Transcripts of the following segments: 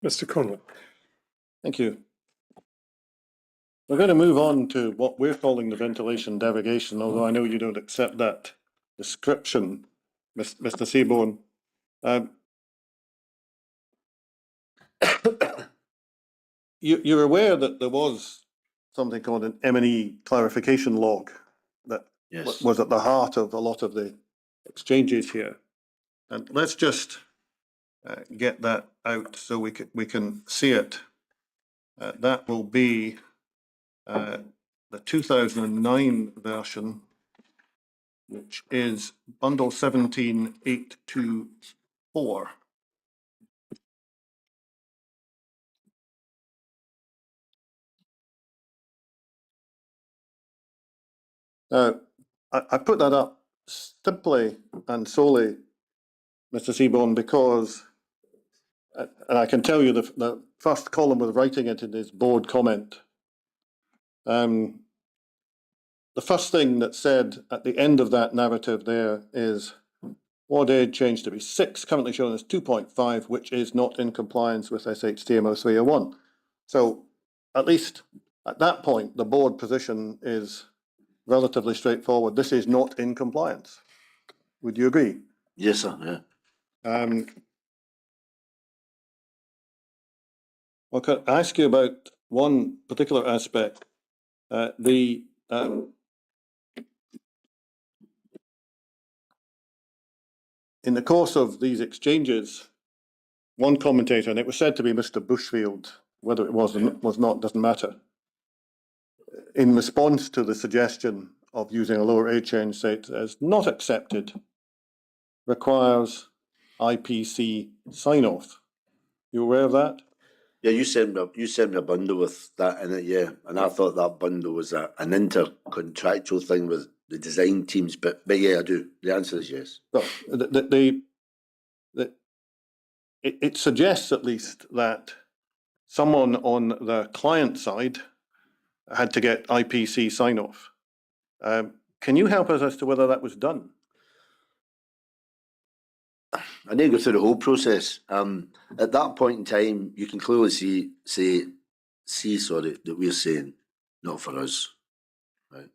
Mr. Conway. Thank you. We're going to move on to what we're calling the ventilation derogation, although I know you don't accept that description, Mr. Seabourne. You're aware that there was something called an M&E clarification log that was at the heart of a lot of the exchanges here. And let's just get that out so we can see it. That will be the 2009 version, which is bundle 17824. I put that up simply and solely, Mr. Seabourne, because, and I can tell you the first column was writing it in his board comment. The first thing that's said at the end of that narrative there is ward aid changed to be 6, currently shown as 2.5, which is not in compliance with SHTMO 301. So at least at that point, the board position is relatively straightforward. This is not in compliance. Would you agree? Yes, sir. Yeah. Well, can I ask you about one particular aspect? In the course of these exchanges, one commentator, and it was said to be Mr. Bushfield, whether it was not doesn't matter, in response to the suggestion of using a lower aid change state as not accepted, requires IPC sign-off. You aware of that? Yeah, you sent me a bundle with that in it, yeah. And I thought that bundle was an intercontractual thing with the design teams, but yeah, I do. The answer is yes. Well, it suggests at least that someone on the client side had to get IPC sign-off. Can you help us as to whether that was done? I need to go through the whole process. At that point in time, you can clearly see that we're saying not for us, right?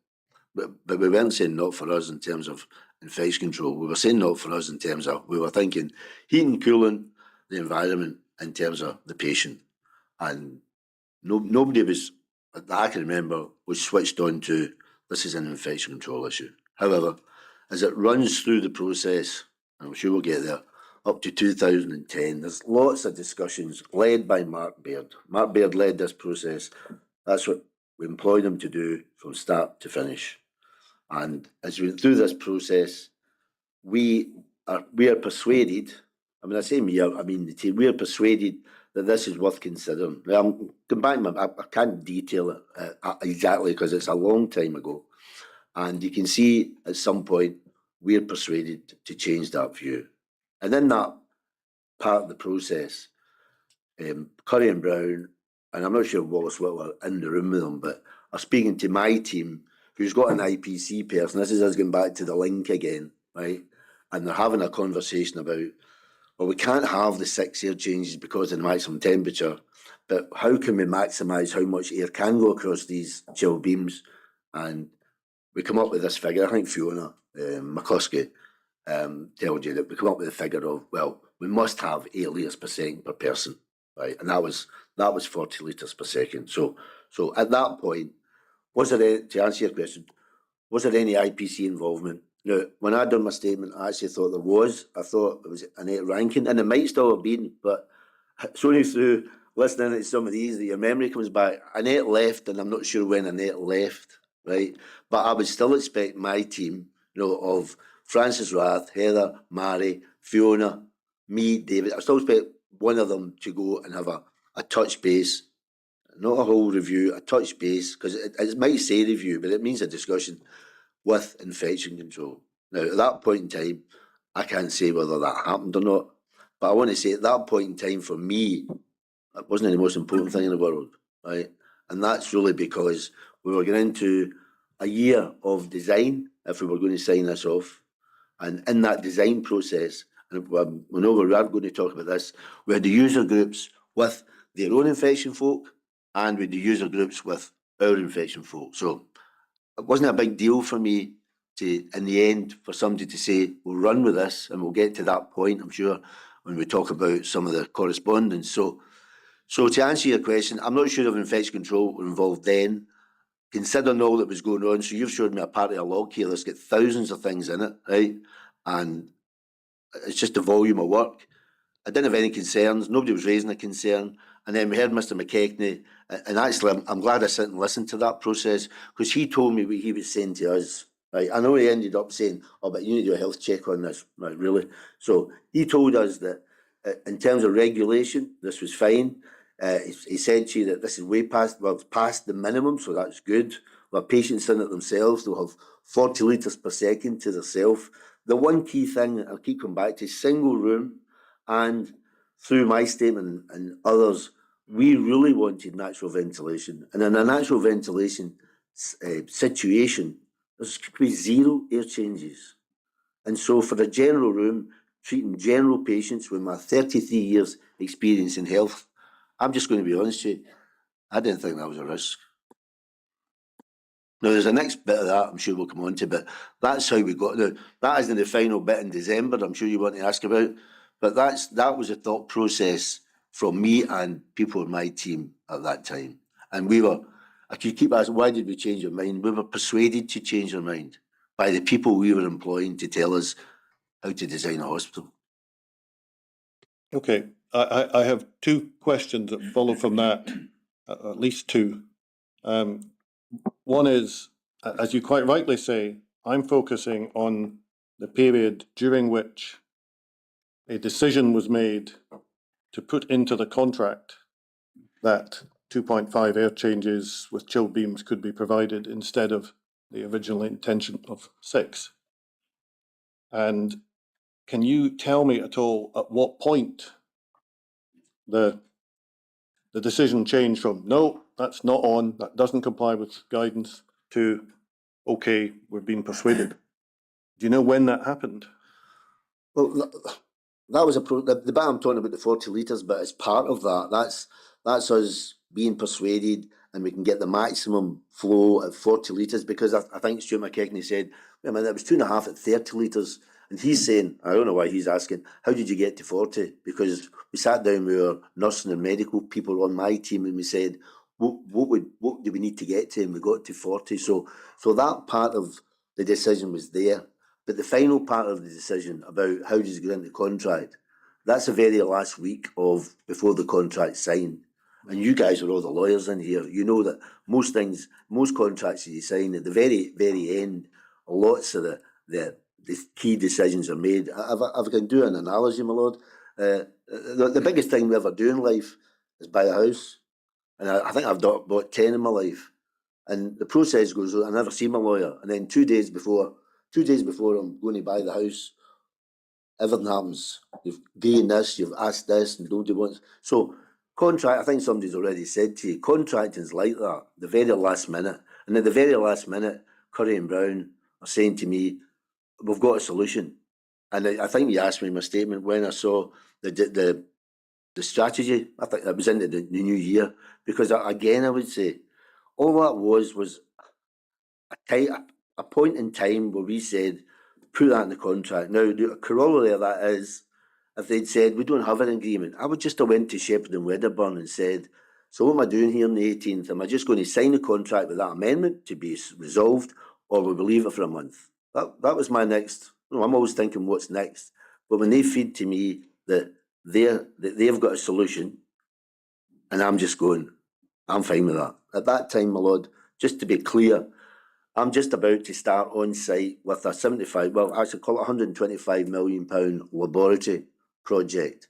But we weren't saying not for us in terms of infection control. We were saying not for us in terms of, we were thinking heating, cooling the environment in terms of the patient, and nobody was, that I can remember, was switched on to this is an infection control issue. However, as it runs through the process, and I'm sure we'll get there, up to 2010, there's lots of discussions led by Mark Baird. Mark Baird led this process. That's what we employed him to do from start to finish. And as we went through this process, we are persuaded, I mean, I say me, I mean the team, we are persuaded that this is worth considering. Now, I can't detail it exactly because it's a long time ago. And you can see at some point, we're persuaded to change that view. And in that part of the process, Curry and Brown, and I'm not sure Wallace Whitler in the room with them, but are speaking to my team, who's got an IPC person. This is us going back to the link again, right? And they're having a conversation about, well, we can't have the 6 air changes because of the maximum temperature, but how can we maximise how much air can go across these chill beams? And we come up with this figure. I think Fiona McCluskey told you that we come up with a figure of, well, we must have 8 litres per second per person, right? And that was 40 litres per second. So at that point, was there any, to answer your question, was there any IPC involvement? Now, when I done my statement, I actually thought there was. I thought it was an 8 ranking, and it might still have been, but it's only through listening to some of these that your memory comes back. An 8 left, and I'm not sure when an 8 left, right? But I would still expect my team, of Francis Rath, Heather, Mary, Fiona, me, David, I still expect one of them to go and have a touch base, not a whole review, a touch base, because it might say review, but it means a discussion with infection control. Now, at that point in time, I can't say whether that happened or not, but I want to say at that point in time, for me, it wasn't the most important thing in the world, right? And that's really because we were going into a year of design if we were going to sign this off. And in that design process, and we know we are going to talk about this, we had the user groups with their own infection folk and we had the user groups with our infection folk. So it wasn't a big deal for me to, in the end, for somebody to say, we'll run with this, and we'll get to that point, I'm sure, when we talk about some of the correspondence. So to answer your question, I'm not sure if infection control were involved then, considering all that was going on. So you've showed me a part of a log here that's got thousands of things in it, right? And it's just the volume of work. I didn't have any concerns. Nobody was raising a concern. And then we heard Mr. McKechnie, and actually I'm glad I sat and listened to that process, because he told me what he was saying to us. Right? I know he ended up saying, oh, but you need to do a health check on this. Right, really? So he told us that in terms of regulation, this was fine. He said to you that this is way past, well, it's past the minimum, so that's good. Well, patients in it themselves, they'll have 40 litres per second to themselves. The one key thing I'll keep coming back to, single room, and through my statement and others, we really wanted natural ventilation. And in a natural ventilation situation, there's could be 0 air changes. And so for the general room, treating general patients with my 33 years experience in health, I'm just going to be honest with you, I didn't think that was a risk. Now, there's a next bit of that I'm sure we'll come on to, but that's how we got there. That isn't the final bit in December, I'm sure you want to ask about, but that was a thought process from me and people in my team at that time. And we were, I could keep asking, why did we change our mind? We were persuaded to change our mind by the people we were employing to tell us how to design a hospital. Okay, I have 2 questions that follow from that, at least 2. One is, as you quite rightly say, I'm focusing on the period during which a decision was made to put into the contract that 2.5 air changes with chill beams could be provided instead of the original intention of 6. And can you tell me at all at what point the decision changed from, no, that's not on, that doesn't comply with guidance, to, okay, we're being persuaded? Do you know when that happened? Well, that was the bit I'm talking about, the 40 litres, but as part of that, that's us being persuaded, and we can get the maximum flow at 40 litres, because I think Stuart McKechnie said, wait a minute, it was 2.5 at 30 litres. And he's saying, I don't know why he's asking, how did you get to 40? Because we sat down with our nursing and medical people on my team, and we said, what do we need to get to? And we got to 40. So that part of the decision was there. But the final part of the decision about how does it get into contract, that's the very last week of before the contract signed. And you guys are all the lawyers in here. You know that most things, most contracts that you sign at the very, very end, lots of the key decisions are made. If I can do an analogy, my lord, the biggest thing we ever do in life is buy a house. And I think I've bought 10 in my life. And the process goes on, I never see my lawyer. And then 2 days before I'm going to buy the house, everything happens. You've gained this, you've asked this, and nobody wants. So contract, I think somebody's already said to you, contracting's like that, the very last minute. And at the very last minute, Curry and Brown are saying to me, we've got a solution. And I think you asked me in my statement when I saw the strategy, I think that was into the new year, because again, I would say, all that was a point in time where we said, put that in the contract. Now, the corollary of that is, if they'd said, we don't have an agreement, I would just have went to Shepherd and Wedderburn and said, so what am I doing here on the 18th? Am I just going to sign the contract with that amendment to be resolved, or will we leave it for a month? That was my next, I'm always thinking what's next. But when they feed to me that they've got a solution, and I'm just going, I'm fine with that. At that time, my lord, just to be clear, I'm just about to start on site with a 75, well, actually call it £125 million laboratory project.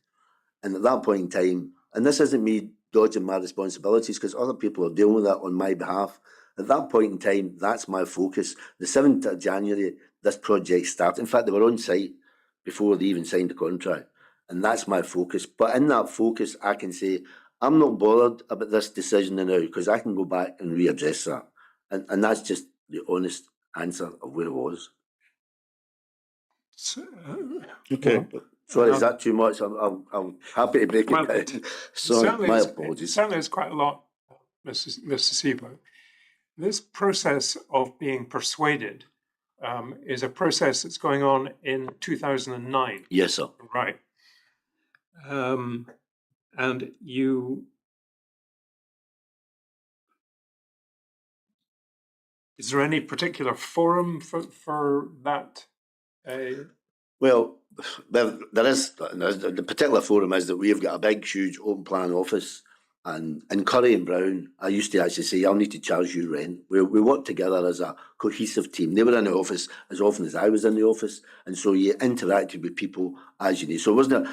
And at that point in time, and this isn't me dodging my responsibilities, because other people are dealing with that on my behalf. At that point in time, that's my focus. The 7th of January, this project started. In fact, they were on site before they even signed the contract. And that's my focus. But in that focus, I can say, I'm not bothered about this decision now because I can go back and readdress that. And that's just the honest answer of where it was. So, Okay. Sorry, is that too much? I'm happy to break Well, it down. Sorry, my apologies. Certainly, it's quite a lot, Mr. Seabourne. This process of being persuaded is a process that's going on in 2009. Yes, sir. Right. And you, is there any particular forum for that? Well, there is. The particular forum is that we've got a big, huge open plan office. And in Curry and Brown, I used to actually say, I'll need to charge you rent. We worked together as a cohesive team. They were in the office as often as I was in the office. And so you interacted with people as you need. So it wasn't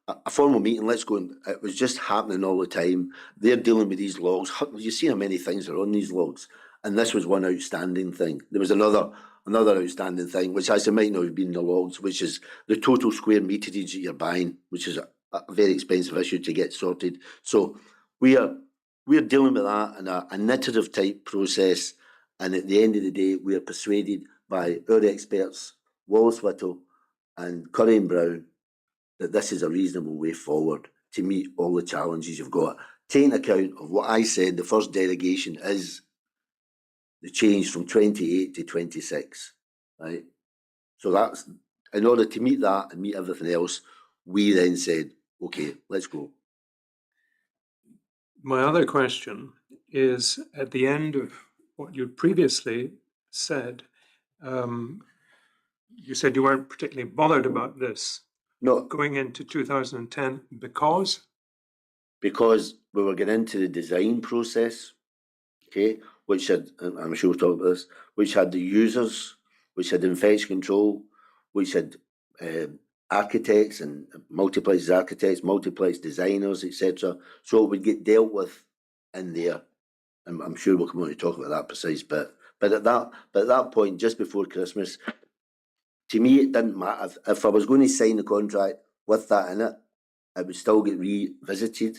a formal meeting, let's go. It was just happening all the time. They're dealing with these logs. You see how many things are on these logs. And this was one outstanding thing. There was another outstanding thing, which actually might not have been the logs, which is the total square meterage that you're buying, which is a very expensive issue to get sorted. So we're dealing with that in an iterative type process, and at the end of the day, we are persuaded by our experts, Wallace Whittle and Curry and Brown, that this is a reasonable way forward to meet all the challenges you've got. Taking account of what I said, the first derogation is the change from 28 to 26, right? So that's, in order to meet that and meet everything else, we then said, okay, let's go. My other question is, at the end of what you previously said, you said you weren't particularly bothered about this No, going into 2010 because we were getting into the design process, okay, which had, I'm sure we'll talk about this, which had the users, which had infection control, which had architects and multiplex architects, multiplex designers, etc. So it would get dealt with in there. I'm sure we'll come on to talk about that precise bit. But at that point, just before Christmas, to me it didn't matter. If I was going to sign the contract with that in it, it would still get revisited.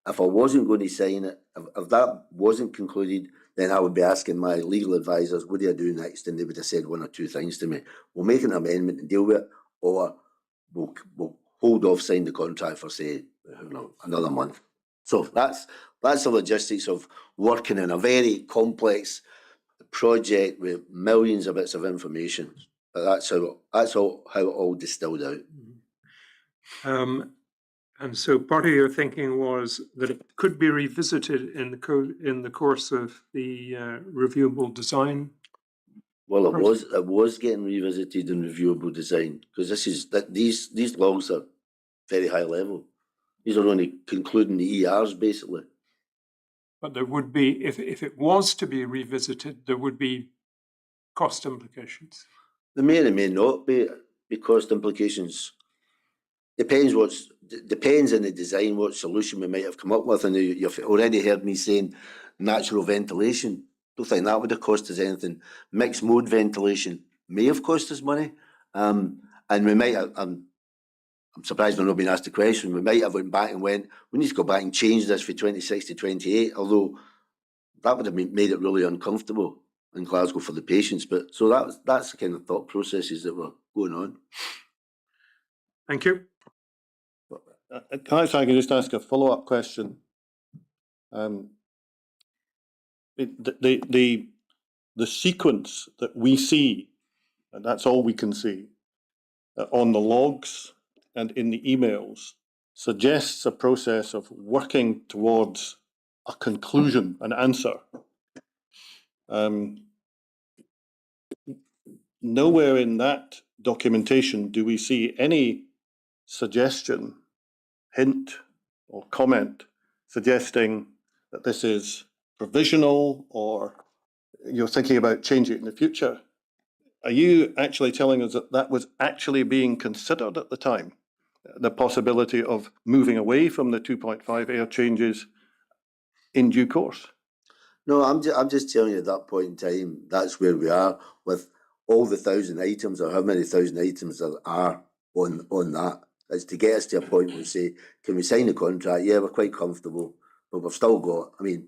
If I wasn't going to sign it, if that wasn't concluded, then I would be asking my legal advisors, what do I do next? And they would have said one or two things to me. We'll make an amendment and deal with it, or we'll hold off signing the contract for, say, another month. So that's the logistics of working in a very complex project with millions of bits of information. But that's how it all distilled out. and so part of your thinking was that it could be revisited in the course of the reviewable design. Well, it was getting revisited in reviewable design, because these logs are very high level. These are only concluding the ERs basically. But there would be, if it was to be revisited, there would be cost implications. There may or may not be cost implications. Depends on the design, what solution we might have come up with. And you've already heard me saying natural ventilation. Don't think that would have cost us anything. Mixed mode ventilation may have cost us money. And we might have, I'm surprised we're not being asked the question. We might have went back and went, we need to go back and change this for 26 to 28, although that would have made it really uncomfortable in Glasgow for the patients. But so that's the kind of thought processes that were going on. Thank you. Can I just ask a follow-up question? The sequence that we see, and that's all we can see, on the logs and in the emails, suggests a process of working towards a conclusion, an answer. Nowhere in that documentation do we see any suggestion, hint, or comment suggesting that this is provisional or you're thinking about changing it in the future. Are you actually telling us that that was actually being considered at the time? The possibility of moving away from the 2.5 air changes in due course? No, I'm just telling you at that point in time, that's where we are with all the 1,000 items, or how many 1,000 items there are on that. It's to get us to a point where we say, can we sign the contract? Yeah, we're quite comfortable. but we've still got, I mean,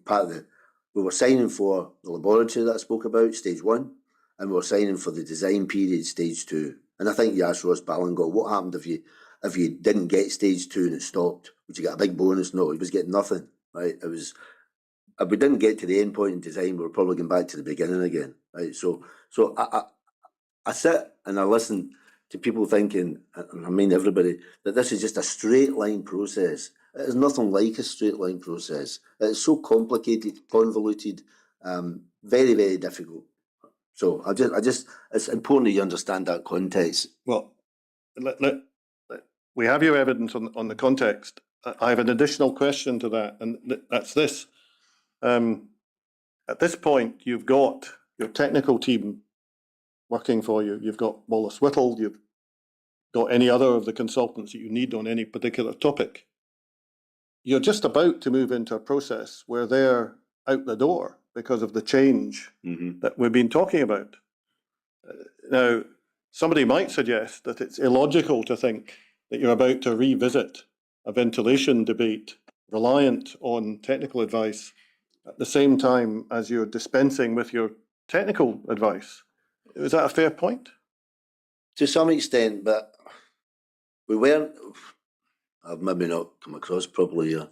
we were signing for the laboratory that I spoke about, stage 1, and we were signing for the design period, stage 2. And I think you asked Ross Ballingot, what happened if you didn't get stage 2 and it stopped? Would you get a big bonus? No, he was getting nothing, right? It was, if we didn't get to the end point in design, we were probably going back to the beginning again, right? So I sit and I listen to people thinking, and I mean everybody, that this is just a straight line process. It is nothing like a straight line process. It's so complicated, convoluted, very, very difficult. So it's important that you understand that context. Well, we have your evidence on the context. I have an additional question to that, and that's this. At this point, you've got your technical team working for you. You've got Wallace Whittle. You've got any other of the consultants that you need on any particular topic. You're just about to move into a process where they're out the door because of the change that we've been talking about. Now, somebody might suggest that it's illogical to think that you're about to revisit a ventilation debate reliant on technical advice at the same time as you're dispensing with your technical advice. Is that a fair point? To some extent, but we weren't, I've maybe not come across properly here.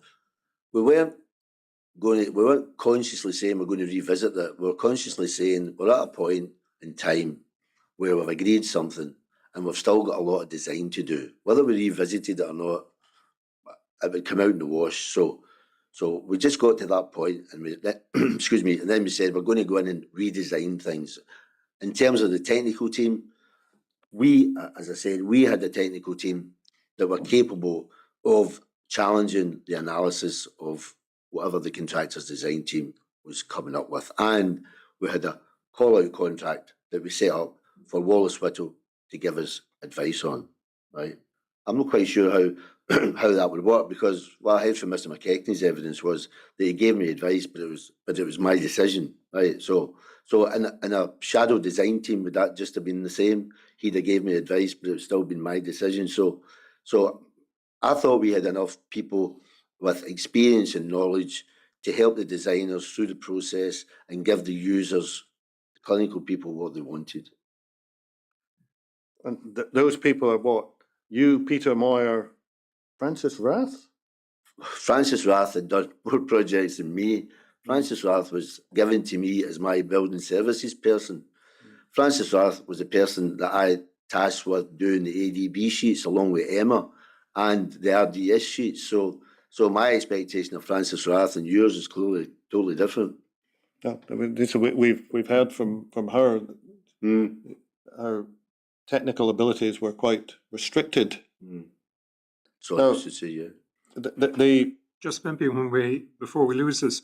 We weren't consciously saying we're going to revisit that. We were consciously saying we're at a point in time where we've agreed something and we've still got a lot of design to do. Whether we revisited it or not, it would come out in the wash. So we just got to that point and we, excuse me, and then we said we're going to go in and redesign things. In terms of the technical team, we, as I said, we had a technical team that were capable of challenging the analysis of whatever the contractor's design team was coming up with. And we had a call-out contract that we set up for Wallace Whittle to give us advice on, right? I'm not quite sure how that would work, because what I heard from Mr. McKechnie's evidence was that he gave me advice, but it was my decision, right? So in a shadow design team, would that just have been the same? He'd have gave me advice, but it's still been my decision. So I thought we had enough people with experience and knowledge to help the designers through the process and give the users, the clinical people, what they wanted. And those people are what? You, Peter Moyer, Francis Rath? Francis Rath had done more projects than me. Francis Rath was given to me as my building services person. Francis Rath was the person that I tasked with doing the ADB sheets along with Emma and the RDS sheets. So my expectation of Francis Rath and yours is clearly totally different. Yeah, I mean, we've heard from her. Her technical abilities were quite restricted. So now, I should say, yeah. Just maybe before we lose this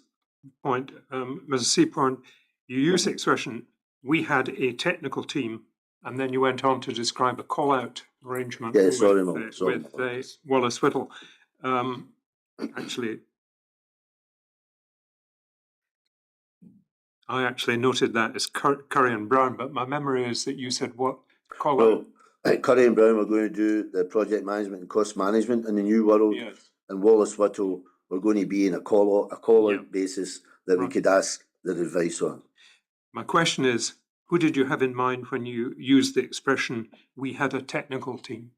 point, Mrs. Seabourne, you use the expression, we had a technical team, and then you went on to describe a call-out arrangement with Wallace Whittle. Actually, I actually noted that as Curry and Brown, but my memory is that you said what call-out? Well, Curry and Brown were going to do the project management and cost management in the new world, Yes. and Wallace Whittle were going to be in a call-out basis that we could ask their advice on. My question is, who did you have in mind when you used the expression, we had a technical team?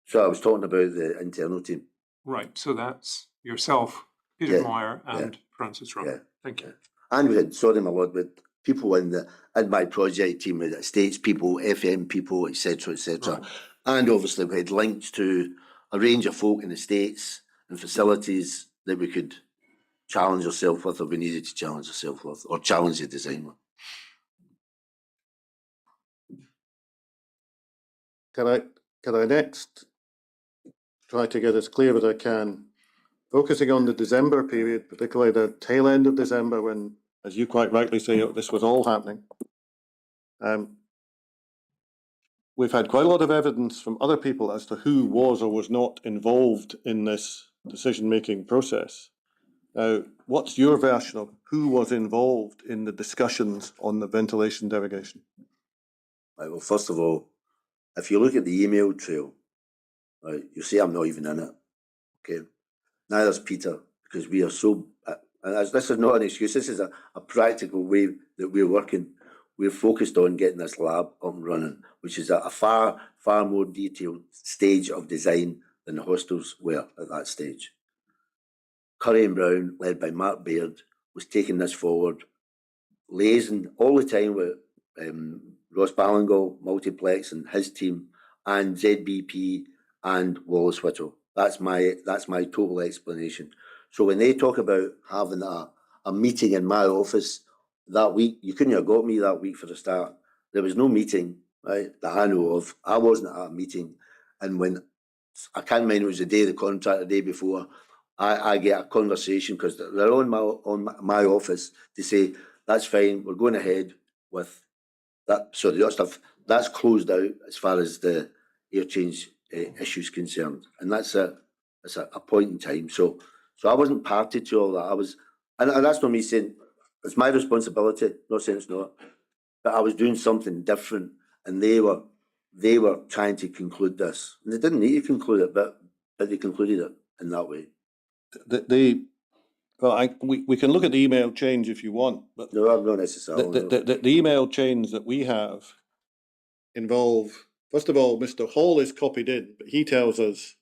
So I was talking about the internal team. Right, so that's yourself, Peter Moyer, and Francis Rath. Yeah. Thank you. And we had, sorry my lord, with people in my project team, with estates people, FM people, etc., etc. Right. And obviously we had links to a range of folk in the States and facilities that we could challenge ourselves with, or we needed to challenge ourselves with, or challenge the design with. Can I next try to get as clear as I can, focusing on the December period, particularly the tail end of December when, as you quite rightly say, this was all happening. We've had quite a lot of evidence from other people as to who was or was not involved in this decision-making process. Now, what's your version of who was involved in the discussions on the ventilation derogation? Right, well, first of all, if you look at the email trail, right, you see I'm not even in it, okay? neither's Peter, because we are so, this is not an excuse, this is a practical way that we're working. We're focused on getting this lab up and running, which is a far more detailed stage of design than the hostels were at that stage. Curry and Brown, led by Mark Baird, was taking this forward, liaising all the time with Ross Ballingall, Multiplex and his team, and ZBP and Wallace Whittle. That's my total explanation. So when they talk about having a meeting in my office that week, you couldn't have got me that week for the start. There was no meeting, right, that I know of. I wasn't at a meeting. And when, I can't remember, it was the day of the contract, the day before, I get a conversation, because they're on my office, to say, that's fine, we're going ahead with that. So the other stuff, that's closed out as far as the air change issue is concerned. And that's a point in time. So I wasn't party to all that. And that's not me saying it's my responsibility, not saying it's not, but I was doing something different, and they were trying to conclude this. And they didn't need to conclude it, but they concluded it in that way. We can look at the email change if you want, but No, not necessarily. the email chains that we have involve, first of all, Mr. Hall is copied in, but he tells us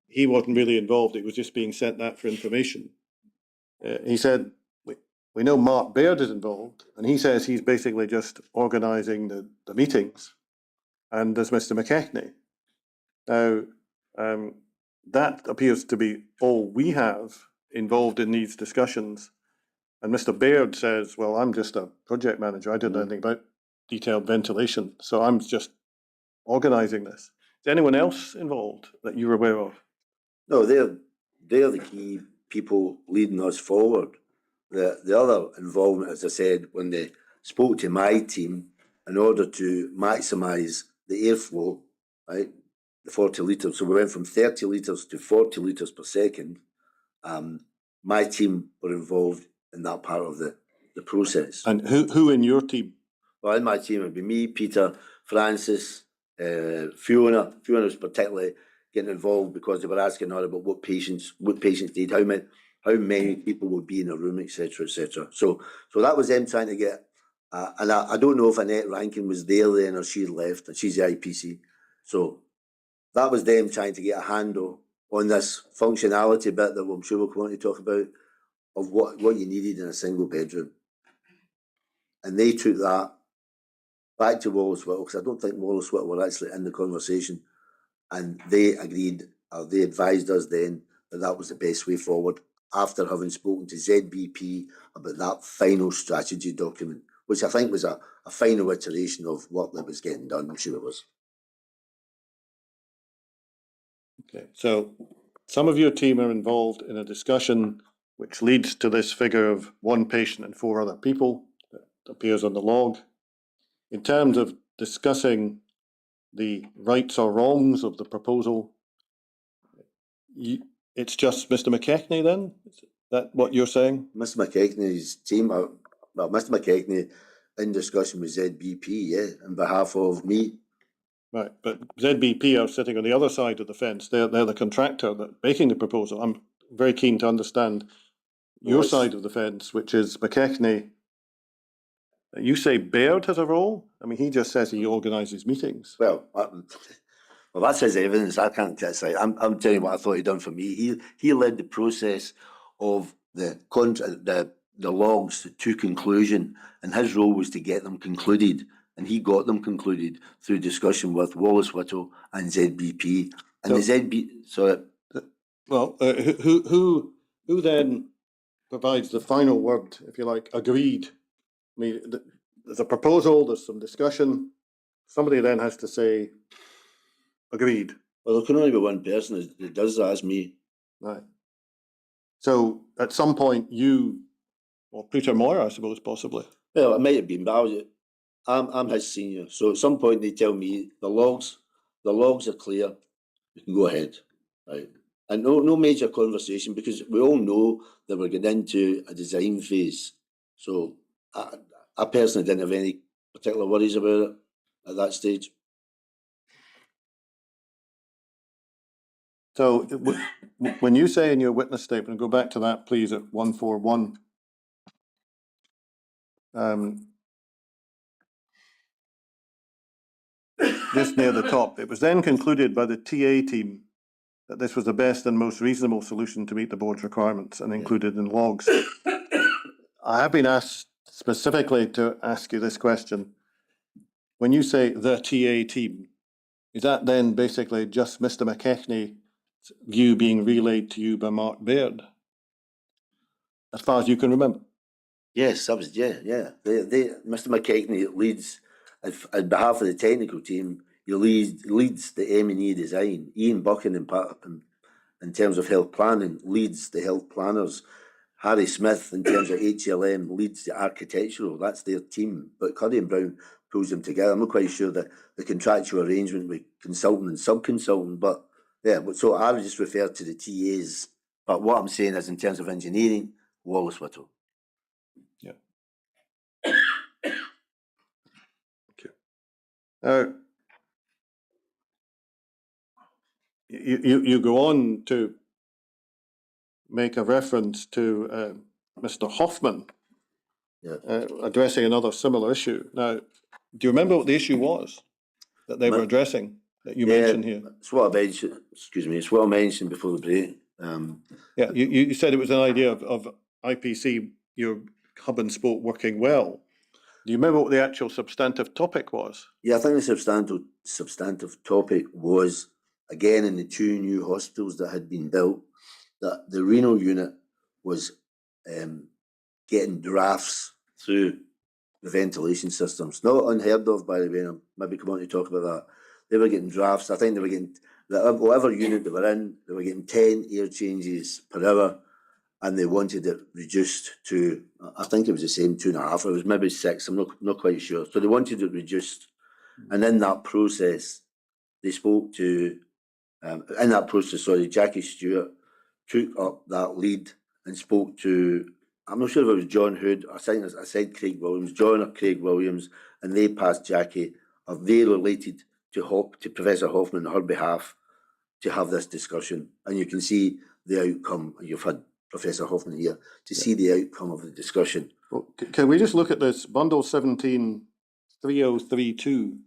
he wasn't really involved. It was just being sent that for information. He said, we know Mark Baird is involved, and he says he's basically just organising the meetings, and there's Mr. McKechnie. Now, that appears to be all we have involved in these discussions. And Mr. Baird says, well, I'm just a project manager. I didn't know anything about detailed ventilation, so I'm just organising this. Is anyone else involved that you're aware of? No, they're the key people leading us forward. The other involvement, as I said, when they spoke to my team in order to maximise the airflow, right, the 40 litres. So we went from 30 litres to 40 litres per second. My team were involved in that part of the process. And who in your team? Well, in my team would be me, Peter, Francis, Fiona. Fiona was particularly getting involved because they were asking her about what patients need, how many people would be in a room, etc., etc. So that was them trying to get. And I don't know if Annette Rankin was there then or she'd left, and she's the IPC. So that was them trying to get a handle on this functionality bit that I'm sure we'll want to talk about, of what you needed in a single bedroom. And they took that back to Wallace Whittle, because I don't think Wallace Whittle were actually in the conversation, and they agreed, or they advised us then, that was the best way forward, after having spoken to ZBP about that final strategy document, which I think was a final iteration of what that was getting done. I'm sure it was. Okay, so some of your team are involved in a discussion which leads to this figure of 1 patient and 4 other people that appears on the log. In terms of discussing the rights or wrongs of the proposal, it's just Mr. McKechnie then? Is that what you're saying? Mr. McKechnie's team, Mr. McKechnie in discussion with ZBP, yeah, on behalf of me. Right, but ZBP are sitting on the other side of the fence. They're the contractor that making the proposal. I'm very keen to understand your side of the fence, which is McKechnie. You say Baird has a role? I mean, he just says he organises meetings. Well, that's his evidence. I can't say. I'm telling you what I thought he'd done for me. He led the process of the contract, the logs to conclusion, and his role was to get them concluded, and he got them concluded through discussion with Wallace Whittle and ZBP. And who then provides the final word, if you like, agreed? I mean, there's a proposal, there's some discussion. Somebody then has to say, agreed. Well, there can only be one person that does that, as me. Right. So at some point or Peter Moore, I suppose, possibly. Well, it might have been, but I'm his senior. So at some point they tell me the logs are clear, we can go ahead, right? And no major conversation, because we all know that we're getting into a design phase. So I personally didn't have any particular worries about it at that stage. So when you say in your witness statement, go back to that, please, at 141. Just near the top, it was then concluded by the TA team that this was the best and most reasonable solution to meet the board's requirements and included in logs. I have been asked specifically to ask you this question. When you say the TA team, is that then basically just Mr. McKechnie's view being relayed to you by Mark Baird? As far as you can remember? Yes, that was, yeah. Mr. McKechnie leads, on behalf of the technical team, he leads the M&E design. Ian Buchan, in terms of health planning, leads the health planners. Harry Smith, in terms of HLM, leads the architectural. That's their team. But Cuddy and Brown pulls them together. I'm not quite sure that the contractual arrangement with consultant and sub-consultant, but yeah, so I would just refer to the TAs. But what I'm saying is, in terms of engineering, Wallace Whittle. Yeah. Okay. You go on to make a reference to Mr. Hoffman addressing another similar issue. Now, do you remember what the issue was that they were addressing that you mentioned here? It's what I mentioned. Excuse me. It's what I mentioned before the break. Yeah, you said it was an idea of IPC, your hub and spoke working well. Do you remember what the actual substantive topic was? Yeah, I think the substantive topic was, again, in the two new hospitals that had been built, that the renal unit was getting drafts through the ventilation systems. Not unheard of, by the way. I'll maybe come on to talk about that. They were getting drafts. I think they were getting, whatever unit they were in, they were getting 10 air changes per hour, and they wanted it reduced to, I think it was the same 2.5. It was maybe 6. I'm not quite sure. So they wanted it reduced, and in that process, they spoke to. Jackie Stewart took up that lead and spoke to. I'm not sure if it was John Hood. I said Craig Williams, John or Craig Williams, and they passed Jackie. Are they related to Professor Hoffman on her behalf to have this discussion? And you can see the outcome. You've had Professor Hoffman here to see the outcome of the discussion. Well, can we just look at this bundle 173032?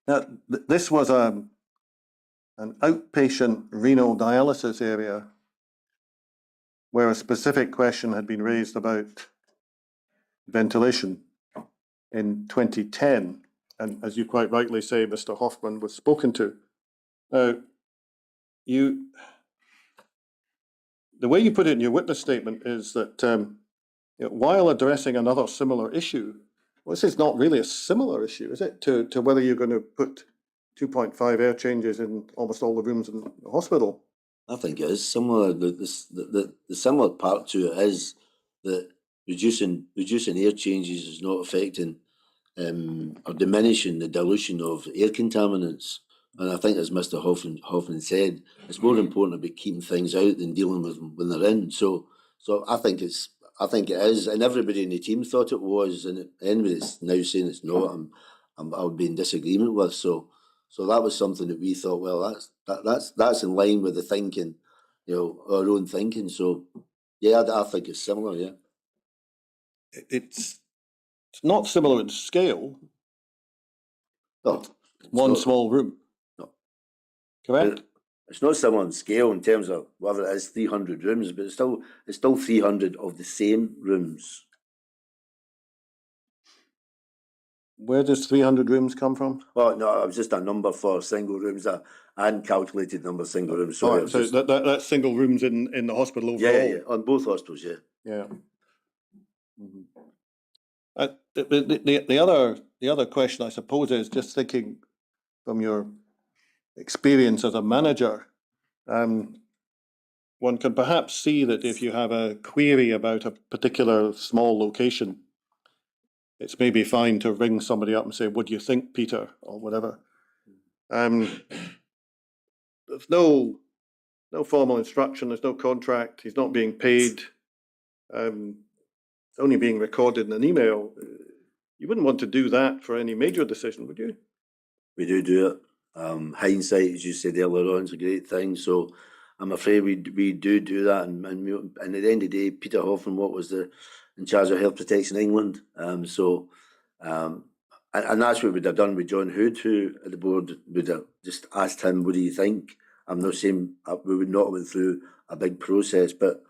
Now, this was an outpatient renal dialysis area where a specific question had been raised about ventilation in 2010. And as you quite rightly say, Mr. Hoffman was spoken to. Now, the way you put it in your witness statement is that while addressing another similar issue, well, this is not really a similar issue, is it, to whether you're going to put 2.5 air changes in almost all the rooms in the hospital? I think it is similar. The similar part to it is that reducing air changes is not affecting or diminishing the dilution of air contaminants. And I think, as Mr. Hoffman said, it's more important about keeping things out than dealing with them when they're in. So I think it is, and everybody in the team thought it was, and anybody's now saying it's not, I would be in disagreement with. So that was something that we thought, well, that's in line with the thinking, our own thinking. So yeah, I think it's similar. Yeah, It's not similar in scale. no, One not, small room. No, Correct. It's not similar in scale in terms of whether it is 300 rooms, but it's still 300 of the same rooms. Where does 300 rooms come from? Well, no, it was just a number for single rooms. I hadn't calculated number of single rooms. So, right, so that's single rooms in the hospital overall? Yeah, on both hospitals, yeah. Yeah. Mm-hmm. The other question, I suppose, is just thinking from your experience as a manager, one can perhaps see that if you have a query about a particular small location, it's maybe fine to ring somebody up and say, "What do you think, Peter?" or whatever. There's no formal instruction. There's no contract. He's not being paid. it's only being recorded in an email. You wouldn't want to do that for any major decision, would you? We do it. Hindsight, as you said earlier on, is a great thing. So I'm afraid we do that. And at the end of the day, Peter Hoffman, what was in charge of Health Protection England? And that's what we'd have done with John Hood, who at the board would have just asked him, what do you think? I'm not saying we would not have went through a big process, but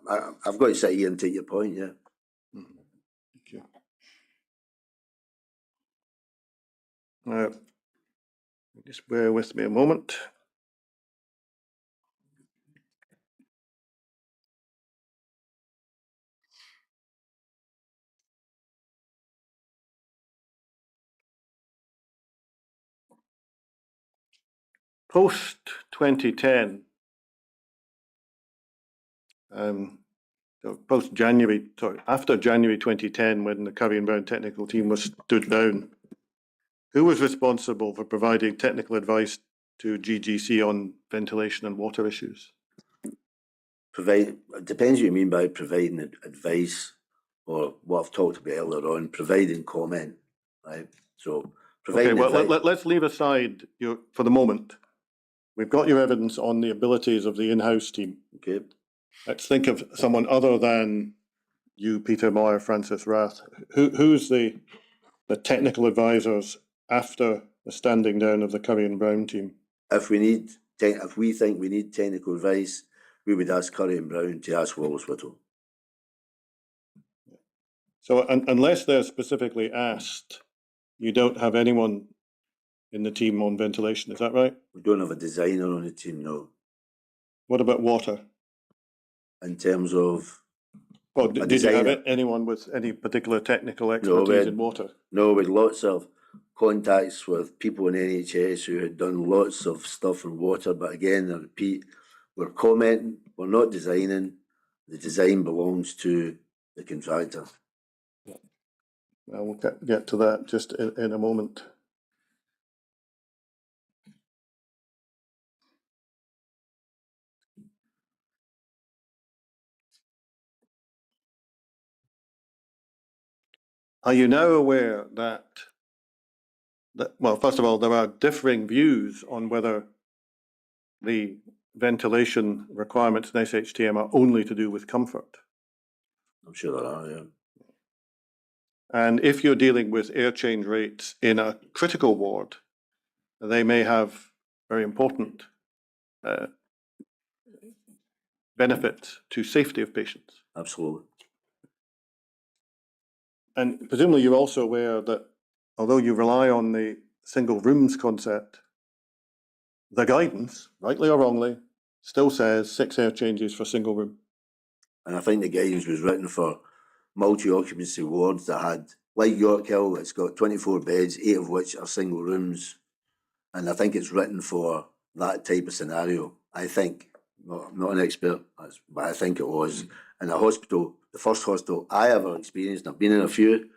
I've got to sit here and take your point, yeah. Thank you. Just bear with me a moment. Post 2010, after January 2010, when the Curry and Brown technical team was stood down, who was responsible for providing technical advice to GGC on ventilation and water issues? It depends what you mean by providing advice, or what I've talked about earlier on, providing comment, right? So providing let's leave aside for the moment. We've got your evidence on the abilities of the in-house team. Okay. Let's think of someone other than you, Peter Moyer, Francis Rath. Who's the technical advisors after the standing down of the Curry and Brown team? If we think we need technical advice, we would ask Curry and Brown to ask Wallace Whittle. So unless they're specifically asked, you don't have anyone in the team on ventilation, is that right? We don't have a designer on the team, no. What about water? In terms of... Well, did you have anyone with any particular technical expertise in water? No, we had lots of contacts with people in NHS who had done lots of stuff in water, but again, I repeat, we're commenting, we're not designing. The design belongs to the contractor. Well, we'll get to that just in a moment. Are you now aware that, well, first of all, there are differing views on whether the ventilation requirements in SHTM are only to do with comfort? I'm sure there are, yeah. And if you're dealing with air change rates in a critical ward, they may have very important benefits to safety of patients. Absolutely. And presumably you're also aware that although you rely on the single rooms concept, the guidance, rightly or wrongly, still says 6 air changes for single room. And I think the guidance was written for multi-occupancy wards that had, like York Hill, it's got 24 beds, 8 of which are single rooms. And I think it's written for that type of scenario. I think, well, I'm not an expert, but I think it was. In a hospital, the first hospital I ever experienced, and I've been in a few,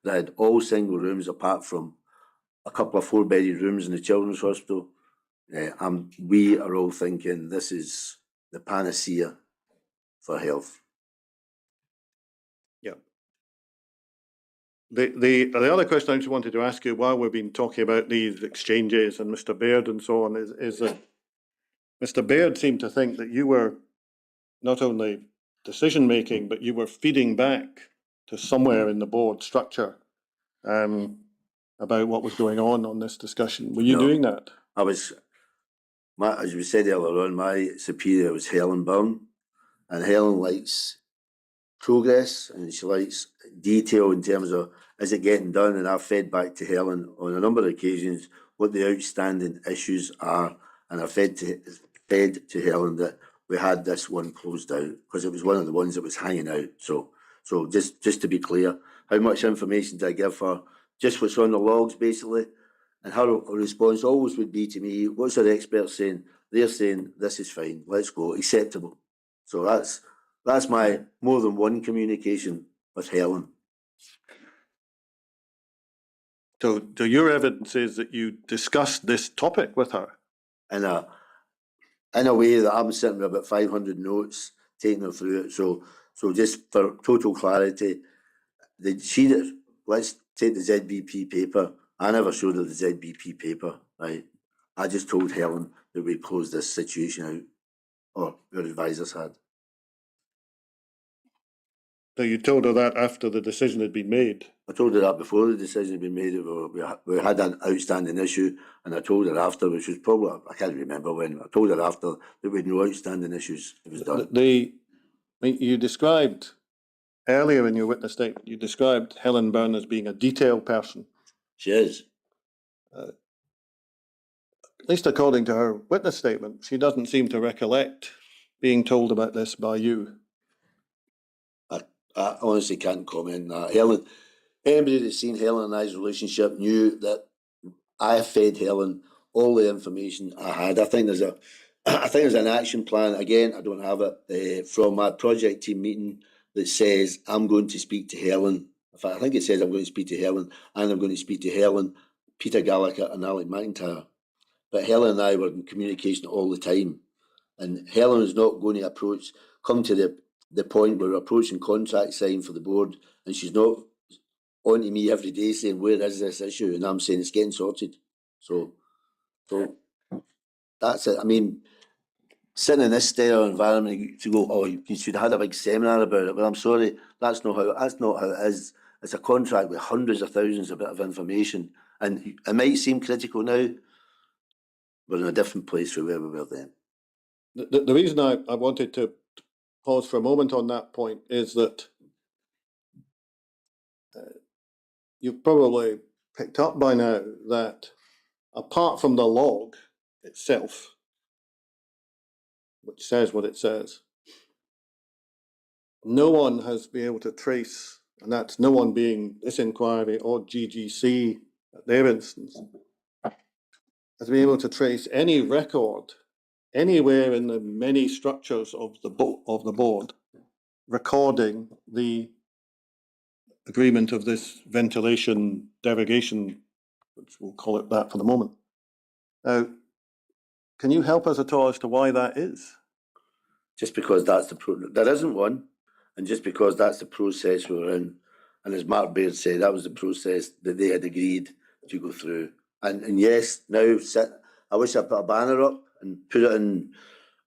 that had all single rooms apart from a couple of 4-bedded rooms in the children's hospital. We are all thinking this is the panacea for health. Yeah. The other question I just wanted to ask you while we've been talking about these exchanges and Mr. Baird and so on is that Mr. Baird seemed to think that you were not only decision making, but you were feeding back to somewhere in the board structure about what was going on this discussion. Were you doing that? I was, as we said earlier on, my superior was Helen Byrne, and Helen likes progress and she likes detail in terms of is it getting done, and I've fed back to Helen on a number of occasions what the outstanding issues are, and I fed to Helen that we had this one closed out because it was one of the ones that was hanging out. So just to be clear, how much information did I give her? Just what's on the logs basically, and her response always would be to me, what's our experts saying? They're saying this is fine, let's go, acceptable. So that's my more than one communication with Helen. So your evidence is that you discussed this topic with her? In a way that I'm sitting with about 500 notes, taking her through it. So So just for total clarity, let's take the ZBP paper. I never showed her the ZBP paper, right? I just told Helen that we closed this situation out, or your advisors had. So you told her that after the decision had been made? I told her that before the decision had been made, that we had an outstanding issue, and I told her after, which was probably, I can't remember when, I told her after that we had no outstanding issues. It was done. You described, earlier in your witness statement, you described Helen Byrne as being a detail person. She is. At least according to her witness statement, she doesn't seem to recollect being told about this by you. I honestly can't comment on that. Helen, anybody that's seen Helen and I's relationship knew that I fed Helen all the information I had. I think there's an action plan. Again, I don't have it from my project team meeting that says I'm going to speak to Helen. In fact, I think it says I'm going to speak to Helen, and I'm going to speak to Helen, Peter Gallagher, and Alec McIntyre. But Helen and I were in communication all the time, and Helen is not going to come to the point where we're approaching contract sign for the board, and she's not on to me every day saying, where is this issue? And I'm saying it's getting sorted. So that's it. I mean, sitting in this sterile environment to go, oh, you should have had a big seminar about it. But I'm sorry, that's not how it is. It's a contract with hundreds of thousands of bit of information. And it might seem critical now. We're in a different place from where we were then. The reason I wanted to pause for a moment on that point is that you've probably picked up by now that apart from the log itself, which says what it says, no one has been able to trace, and that's no one being this inquiry or GGC at their instance, has been able to trace any record anywhere in the many structures of the board recording the agreement of this ventilation derogation, which we'll call it that for the moment. Now, can you help us at all as to why that is? Just because that's there isn't one, and just because that's the process we were in, and as Mark Baird said, that was the process that they had agreed to go through. And yes, now I wish I put a banner up and put it in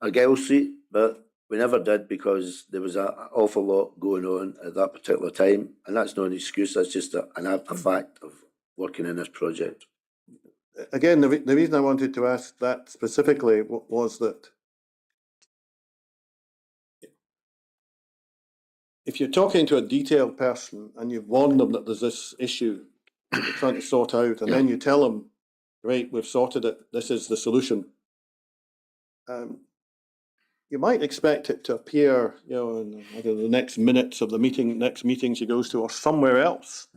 Argyle Street, but we never did because there was an awful lot going on at that particular time, and that's not an excuse. That's just a fact of working in this project. Again, the reason I wanted to ask that specifically was that if you're talking to a detailed person and you've warned them that there's this issue that you're trying to sort out, and then you tell them, great, we've sorted it, this is the solution, you might expect it to appear, in the next minutes of the meeting, next meeting she goes to, or somewhere else.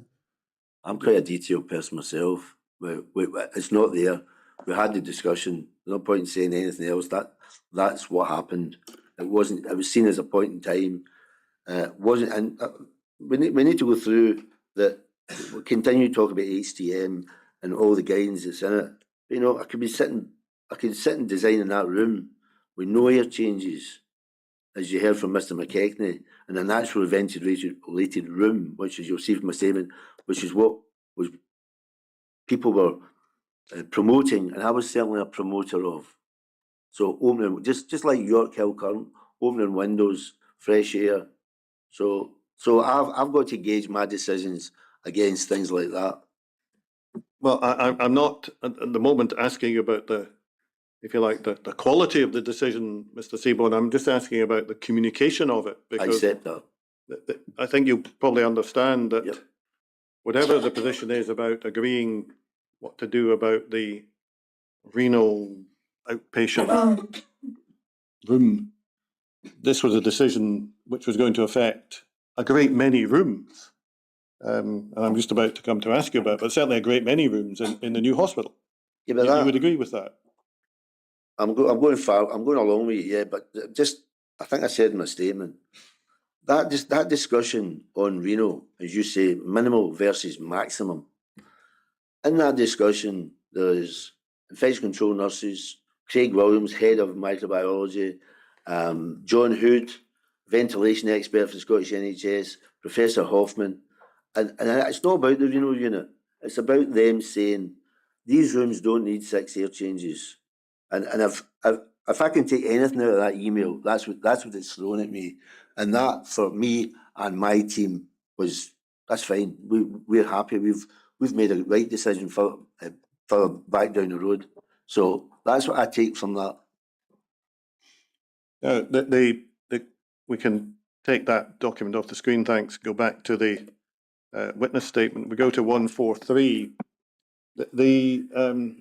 I'm quite a detailed person myself. It's not there. We had the discussion. No point in saying anything else. That's what happened. It wasn't. It was seen as a point in time. Wasn't. And we need to go through that. We continue to talk about HTM and all the guidance that's in it. But, I could sit and design in that room with no air changes, as you heard from Mr. McKechnie, in a naturally ventilated room, which, as you'll see from my statement, which is what was people were promoting, and I was certainly a promoter of. So opening, just like York Hill current, opening windows, fresh air. So I've got to gauge my decisions against things like that. Well, I'm not at the moment asking about the quality of the decision, Mr. Seabourne. I'm just asking about the communication of it. I accept that. I think you probably understand that. Yep. Whatever the position is about agreeing what to do about the renal outpatient room, this was a decision which was going to affect a great many rooms. And I'm just about to come to ask you about, but certainly a great many rooms in the new hospital. Yeah, but you would agree with that? I'm going along with you, yeah, but just, I think I said in my statement, that discussion on renal, as you say, minimal versus maximum. In that discussion, there's infection control nurses, Craig Williams, head of microbiology, John Hood, ventilation expert for the Scottish NHS, Professor Hoffman, and it's not about the renal unit. It's about them saying these rooms don't need 6 air changes. And if I can take anything out of that email, that's what it's thrown at me. And that for me and my team that's fine. We're happy. We've made a right decision for back down the road. So that's what I take from that. We can take that document off the screen, thanks. Go back to the witness statement. We go to 143. There's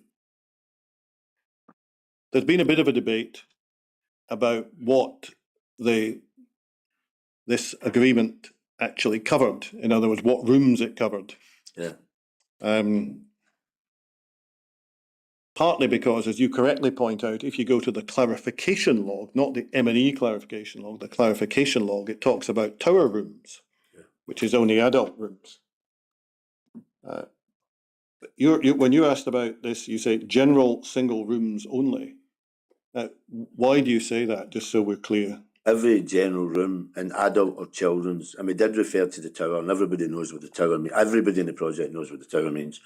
been a bit of a debate about what this agreement actually covered. In other words, what rooms it covered. Yeah. Partly because, as you correctly point out, if you go to the clarification log, not the M&E clarification log, the clarification log, it talks about tower rooms, which is only adult rooms. When you asked about this, you say general single rooms only. Why do you say that, just so we're clear? Every general room in adult or children's, and we did refer to the tower, and everybody knows what the tower means. Everybody in the project knows what the tower means.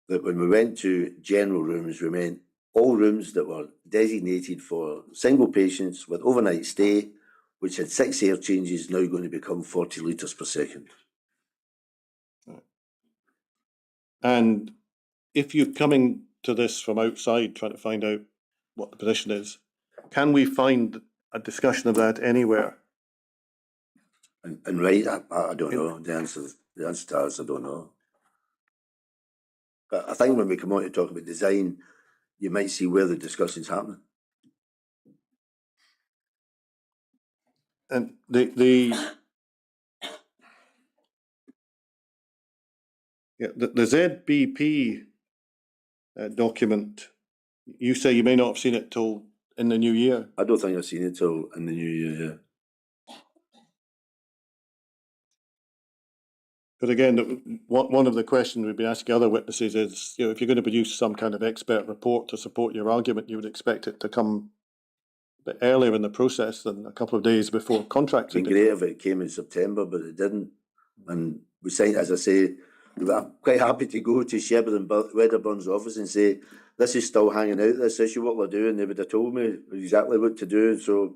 That when we went to general rooms, we meant all rooms that were designated for single patients with overnight stay, which had 6 air changes, now going to become 40 litres per second. And if you're coming to this from outside, trying to find out what the position is, can we find a discussion of that anywhere? And right, I don't know. The answer to that is I don't know. But I think when we come on to talk about design, you might see where the discussion's happening. And the ZBP document, you say you may not have seen it till in the new year. I don't think I've seen it till in the new year, yeah. But again, one of the questions we've been asking other witnesses is, if you're going to produce some kind of expert report to support your argument, you would expect it to come a bit earlier in the process than a couple of days before contracts. It'd be great if it came in September, but it didn't. And we signed, as I say, we were quite happy to go to Seabourne and Wedderburn's office and say, this is still hanging out, this issue, what we're doing. They would have told me exactly what to do. So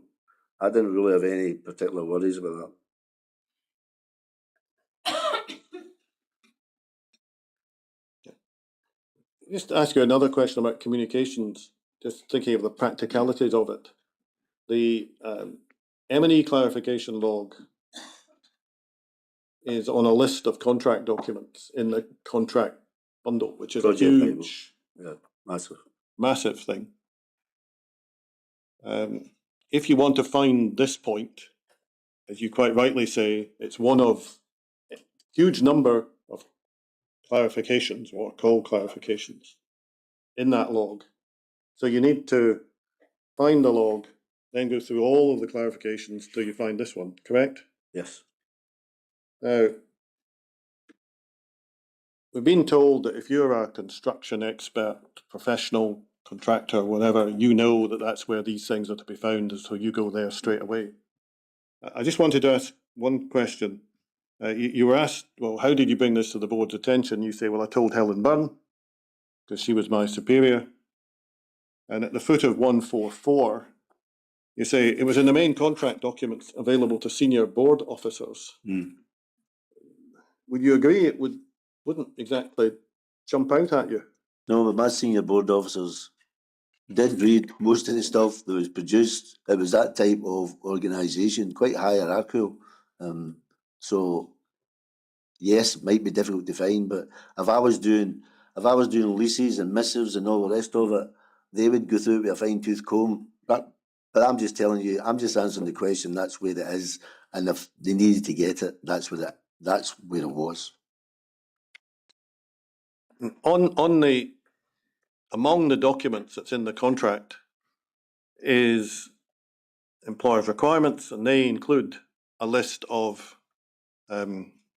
I didn't really have any particular worries about that. Just to ask you another question about communications, just thinking of the practicalities of it. The M&E clarification log is on a list of contract documents in the contract bundle, which is Project a huge, massive thing. If you want to find this point, as you quite rightly say, it's one of a huge number of clarifications, what are called clarifications, in that log. So you need to find the log, then go through all of the clarifications till you find this one, correct? Yes. Now, we've been told that if you're a construction expert, professional, contractor, whatever, you know that that's where these things are to be found, so you go there straight away. I just wanted to ask one question. You were asked, well, how did you bring this to the board's attention? You say, well, I told Helen Byrne, because she was my superior. And at the foot of 144, you say, it was in the main contract documents available to senior board officers. Would you agree it wouldn't exactly jump out at you? No, but my senior board officers did read most of the stuff that was produced. It was that type of organisation, quite hierarchical. So yes, it might be difficult to find, but if I was doing leases and missives and all the rest of it, they would go through it with a fine-tooth comb. But I'm just telling you, I'm just answering the question. That's where it is, and if they needed to get it, that's where it was. Among the documents that's in the contract is employer's requirements, and they include a list of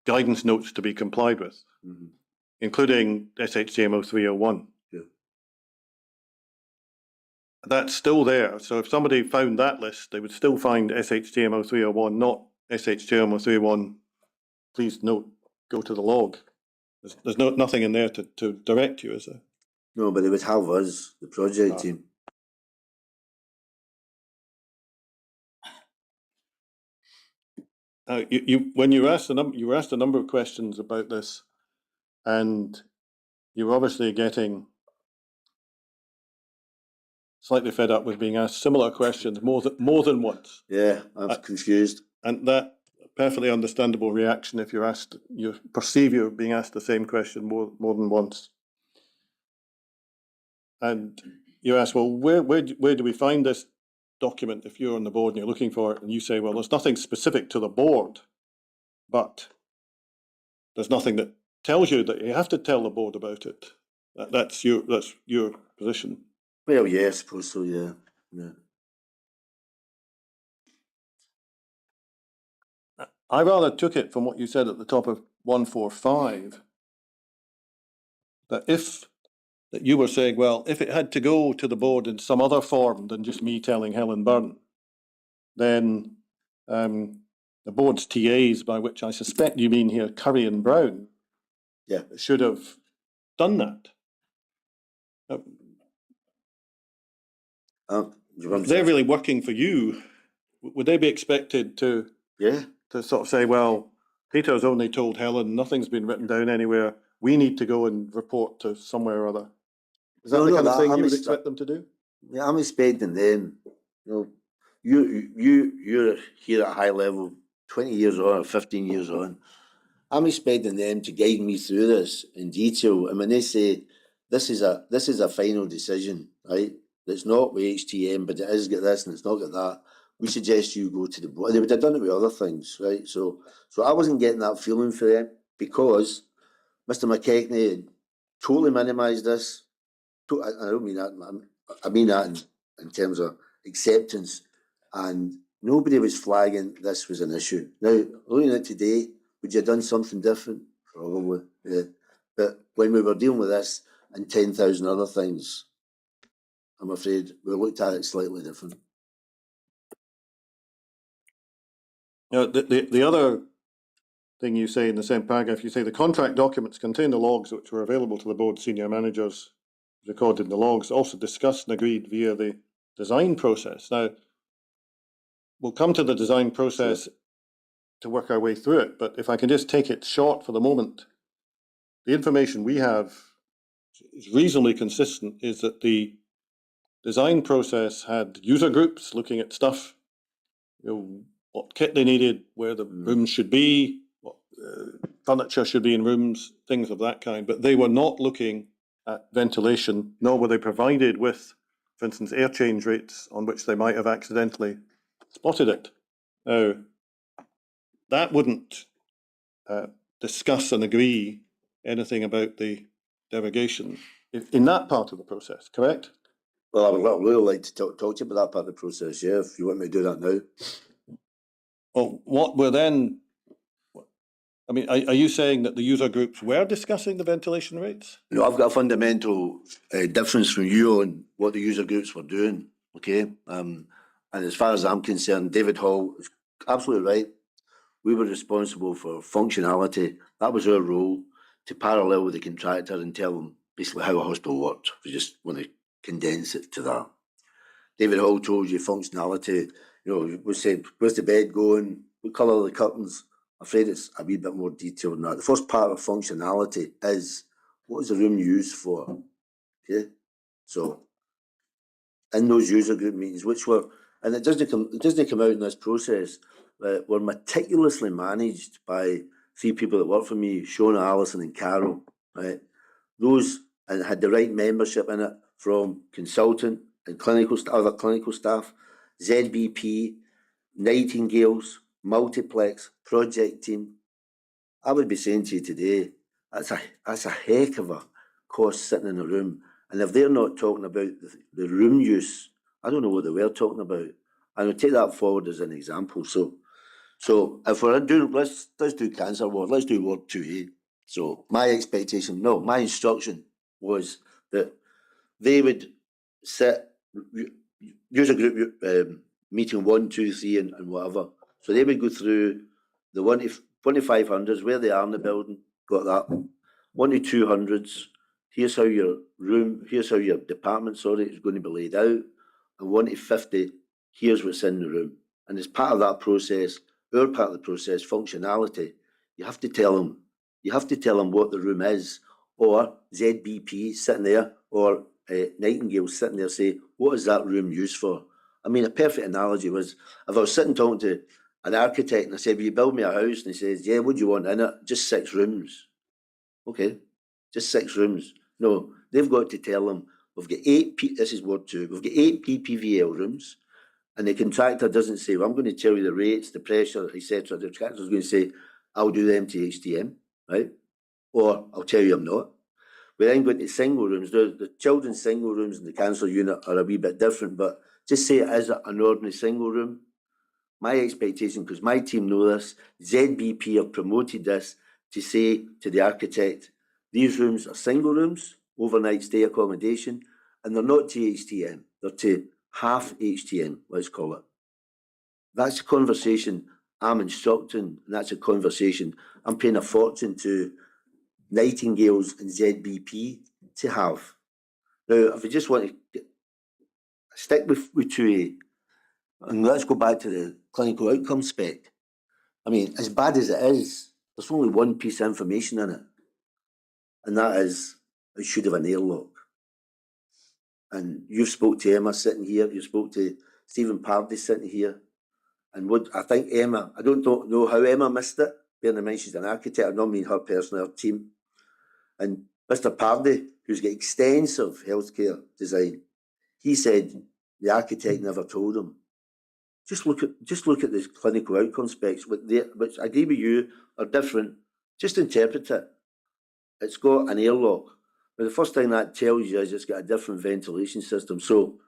guidance notes to be complied with, including SHCMO 301. Yeah. that's still there. So if somebody found that list, they would still find SHTML 301, not SHTML 301. Please note, go to the log. There's nothing in there to direct you, is there? No, but they would have us, the project team. When you were asked a number of questions about this, and you were obviously getting slightly fed up with being asked similar questions more than once. Yeah, I'm confused. And that perfectly understandable reaction if you perceive you're being asked the same question more than once. And you ask, well, where do we find this document if you're on the board and you're looking for it? And you say, well, there's nothing specific to the board, but there's nothing that tells you that you have to tell the board about it. That's your position. Well, yeah, I suppose so, yeah. I rather took it from what you said at the top of 145 that you were saying, well, if it had to go to the board in some other form than just me telling Helen Byrne, then the board's TAs, by which I suspect you mean here Curry and Brown, Yeah, should have done that. They're really working for you. Would they be expected to sort of say, well, Peter's only told Helen, nothing's been written down anywhere, we need to go and report to somewhere or other? Is that the kind of thing you would expect them to do? Yeah, I'm expecting them. You're here at a high level, 20 years on or 15 years on. I'm expecting them to guide me through this in detail. And when they say this is a final decision, right? It's not with HTM, but it is got this and it's not got that. We suggest you go to the board. They would have done it with other things, right? So I wasn't getting that feeling for them because Mr. McKechnie totally minimised this. I don't mean that. I mean that in terms of acceptance, and nobody was flagging this was an issue. Now, looking at it today, would you have done something different? Probably, yeah. But when we were dealing with this and 10,000 other things, I'm afraid we looked at it slightly different. The other thing you say in the same paragraph, you say the contract documents contain the logs which were available to the board senior managers, recorded in the logs, also discussed and agreed via the design process. Now, we'll come to the design process to work our way through it, but if I can just take it short for the moment, the information we have is reasonably consistent, is that the design process had user groups looking at stuff, what kit they needed, where the rooms should be, what furniture should be in rooms, things of that kind, but they were not looking at ventilation, nor were they provided with, for instance, air change rates on which they might have accidentally spotted it. Now, that wouldn't discuss and agree anything about the derogation in that part of the process, correct? Well, I would really like to talk to you about that part of the process, yeah, if you want me to do that now. Well, what were then, I mean, are you saying that the user groups were discussing the ventilation rates? No, I've got a fundamental difference from you on what the user groups were doing, okay? And as far as I'm concerned, David Hall is absolutely right. We were responsible for functionality. That was our role, to parallel with the contractor and tell them basically how a hospital worked. We just want to condense it to that. David Hall told you functionality, we said, where's the bed going? What colour are the curtains? I'm afraid it's a wee bit more detailed than that. The first part of functionality is, what is the room used for? Okay, so in those user group meetings, which were, and it doesn't come out in this process, were meticulously managed by 3 people that work for me, Shona, Alison and Carol, right? Those, and had the right membership in it from consultant and other clinical staff, ZBP, Nightingales, Multiplex, project team. I would be saying to you today, that's a heck of a cost sitting in a room. And if they're not talking about the room use, I don't know what they were talking about. And I'll take that forward as an example. So if we're doing, let's do cancer ward, let's do ward 2A. So my instruction was that they would sit user group meeting 1, 2, 3 and whatever. So they would go through the 1 to 500s, where they are in the building, got that. 1 to 200s, here's how your room, here's how your department, is going to be laid out. And 1 to 50, here's what's in the room. And as part of that process, our part of the process, functionality, you have to tell them what the room is, or ZBP sitting there, or Nightingale sitting there say, what is that room used for? I mean, a perfect analogy was, if I was sitting talking to an architect and I said, will you build me a house? And he says, yeah, what do you want in it? Just 6 rooms. Okay, just 6 rooms. No, they've got to tell them, we've got 8, this is word 2, we've got 8 PPVL rooms, and the contractor doesn't say, well, I'm going to tell you the rates, the pressure, etc. The contractor's going to say, I'll do them to HTM, right? Or I'll tell you I'm not. We then go into single rooms. The children's single rooms and the cancer unit are a wee bit different, but just say it is an ordinary single room. My expectation, because my team know this, ZBP have promoted this to say to the architect, these rooms are single rooms, overnight stay accommodation, and they're not to HTM, they're to half HTM, let's call it. That's a conversation I'm instructing, and that's a conversation I'm paying a fortune to Nightingales and ZBP to have. Now, if we just want to stick with 2A, and let's go back to the clinical outcome spec. I mean, as bad as it is, there's only one piece of information in it, and that is it should have an airlock. And you've spoke to Emma sitting here, you spoke to Stephen Pardy sitting here, and what I think Emma, I don't know how Emma missed it, bearing in mind she's an architect, I don't mean her personal team. And Mr. Pardy, who's got extensive healthcare design, he said the architect never told him. Just look at the clinical outcome specs, which I agree with you are different. Just interpret it. It's got an airlock. But the first thing that tells you is it's got a different ventilation system. So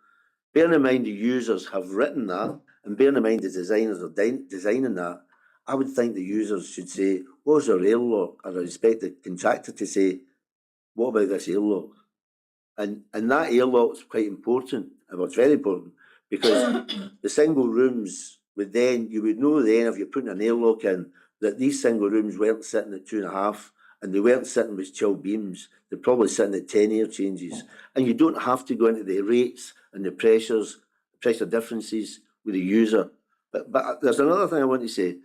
bearing in mind the users have written that, and bearing in mind the designers are designing that, I would think the users should say, what's our airlock? I'd expect the contractor to say, what about this airlock? And that airlock is quite important. Well, it's very important, because the single rooms you would know then if you're putting an airlock in, that these single rooms weren't sitting at 2.5, and they weren't sitting with chill beams. They're probably sitting at 10 air changes. And you don't have to go into the rates and the pressure differences with the user. But there's another thing I want to say.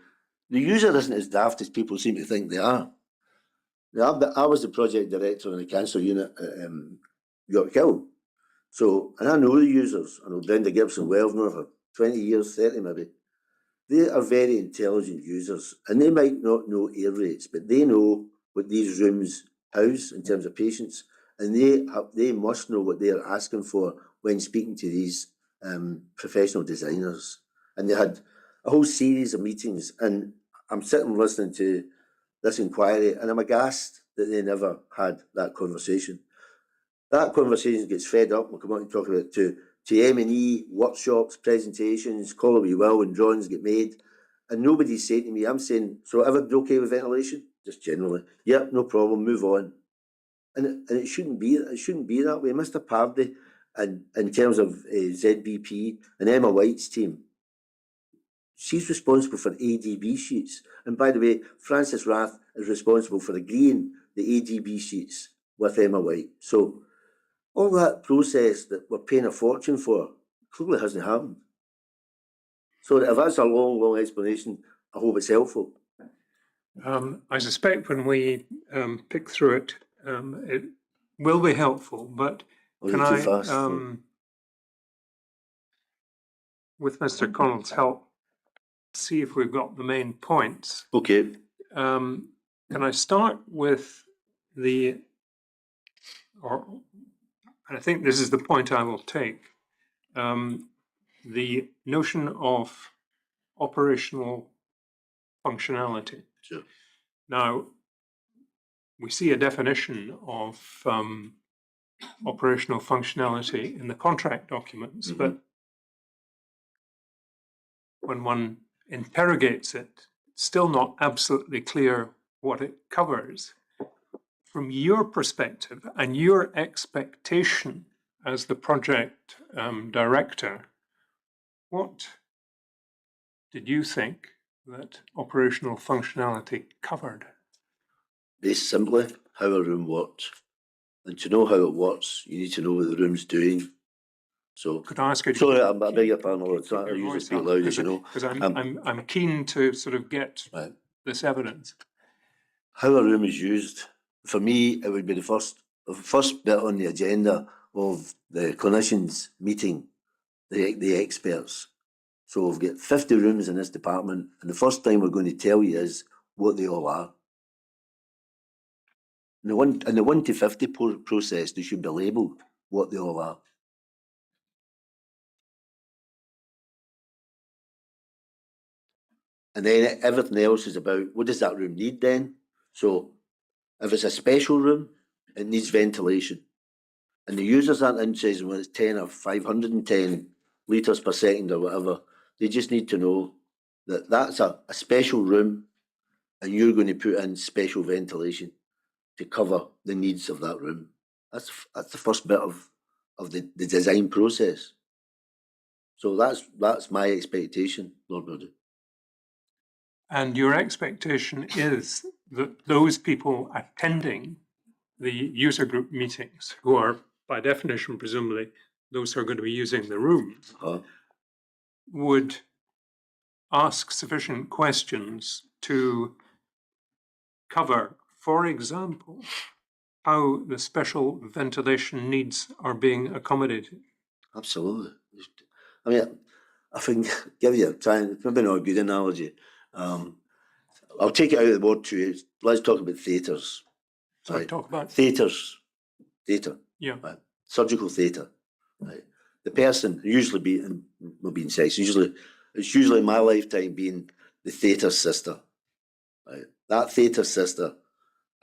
The user isn't as daft as people seem to think they are. Now, I was the project director in the cancer unit at York Hill. So, and I know the users. I know Brenda Gibson well, I've known her for 20 years, 30 maybe. They are very intelligent users, and they might not know air rates, but they know what these rooms house in terms of patients, and they must know what they are asking for when speaking to these professional designers. And they had a whole series of meetings, and I'm sitting listening to this inquiry, and I'm aghast that they never had that conversation. That conversation gets fed up, we'll come on to talk about it, to M&E, workshops, presentations, call it what you will, when drawings get made. And nobody's saying to me, I'm saying, so everything okay with ventilation? Just generally. Yeah, no problem, move on. And it shouldn't be that way. Mr. Pardy, and in terms of ZBP and Emma White's team, she's responsible for ADB sheets. And by the way, Francis Rath is responsible for agreeing the ADB sheets with Emma White. So all that process that we're paying a fortune for clearly hasn't happened. So if that's a long explanation, I hope it's helpful. I suspect when we pick through it, it will be helpful, but can I, with Mr. Connell's help, see if we've got the main points? Okay. Can I start with and I think this is the point I will take, the notion of operational functionality. Sure. Now, we see a definition of operational functionality in the contract documents, but when one interrogates it, it's still not absolutely clear what it covers. From your perspective and your expectation as the project director, what did you think that operational functionality covered? Very simply, how a room works. And to know how it works, you need to know what the room's doing. So, Could I ask you to sorry, I beg your pardon, keep I your usually voice speak up, loud, as you know. because I'm keen to sort of get Right. this evidence. How a room is used, for me, it would be the first bit on the agenda of the clinicians meeting, the experts. So we've got 50 rooms in this department, and the first thing we're going to tell you is what they all are. In the 1 to 50 process, they should be labelled what they all are. And then everything else is about what does that room need then? So if it's a special room, it needs ventilation. And the users aren't interested when it's 10 or 510 litres per second or whatever. They just need to know that that's a special room and you're going to put in special ventilation to cover the needs of that room. That's the first bit of the design process. So that's my expectation, Lord Brody. And your expectation is that those people attending the user group meetings, who are by definition, presumably, those who are going to be using the room, would ask sufficient questions to cover, for example, how the special ventilation needs are being accommodated. Absolutely. I mean, I think, maybe not a good analogy. I'll take it out of the word too. Let's talk about theatres. So talk about theatres. Theatre. Yeah. Right. Surgical theatre. Right. The person usually being sex. It's usually in my lifetime being the theatre sister. Right. That theatre sister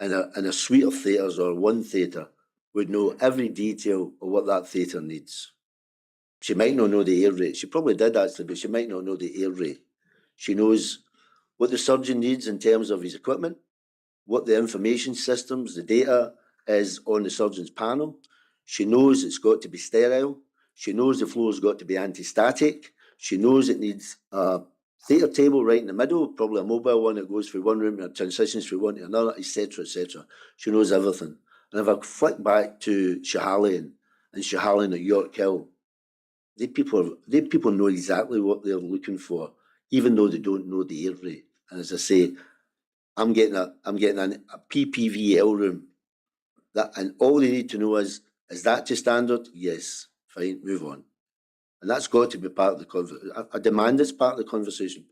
in a suite of theatres or one theatre would know every detail of what that theatre needs. She might not know the air rate. She probably did actually, but she might not know the air rate. She knows what the surgeon needs in terms of his equipment, what the information systems, the data is on the surgeon's panel. She knows it's got to be sterile. She knows the floor's got to be anti-static. She knows it needs a theatre table right in the middle, probably a mobile one that goes from one room and transitions from one to another, etc., etc. She knows everything. And if I flick back to Schiehallion and Schiehallion at York Hill, they people know exactly what they're looking for, even though they don't know the air rate. And as I say, I'm getting a PPVL room. And all they need to know is that to standard? Yes. Fine, move on. And that's got to be part of the conversation. I demand it's part of the conversation.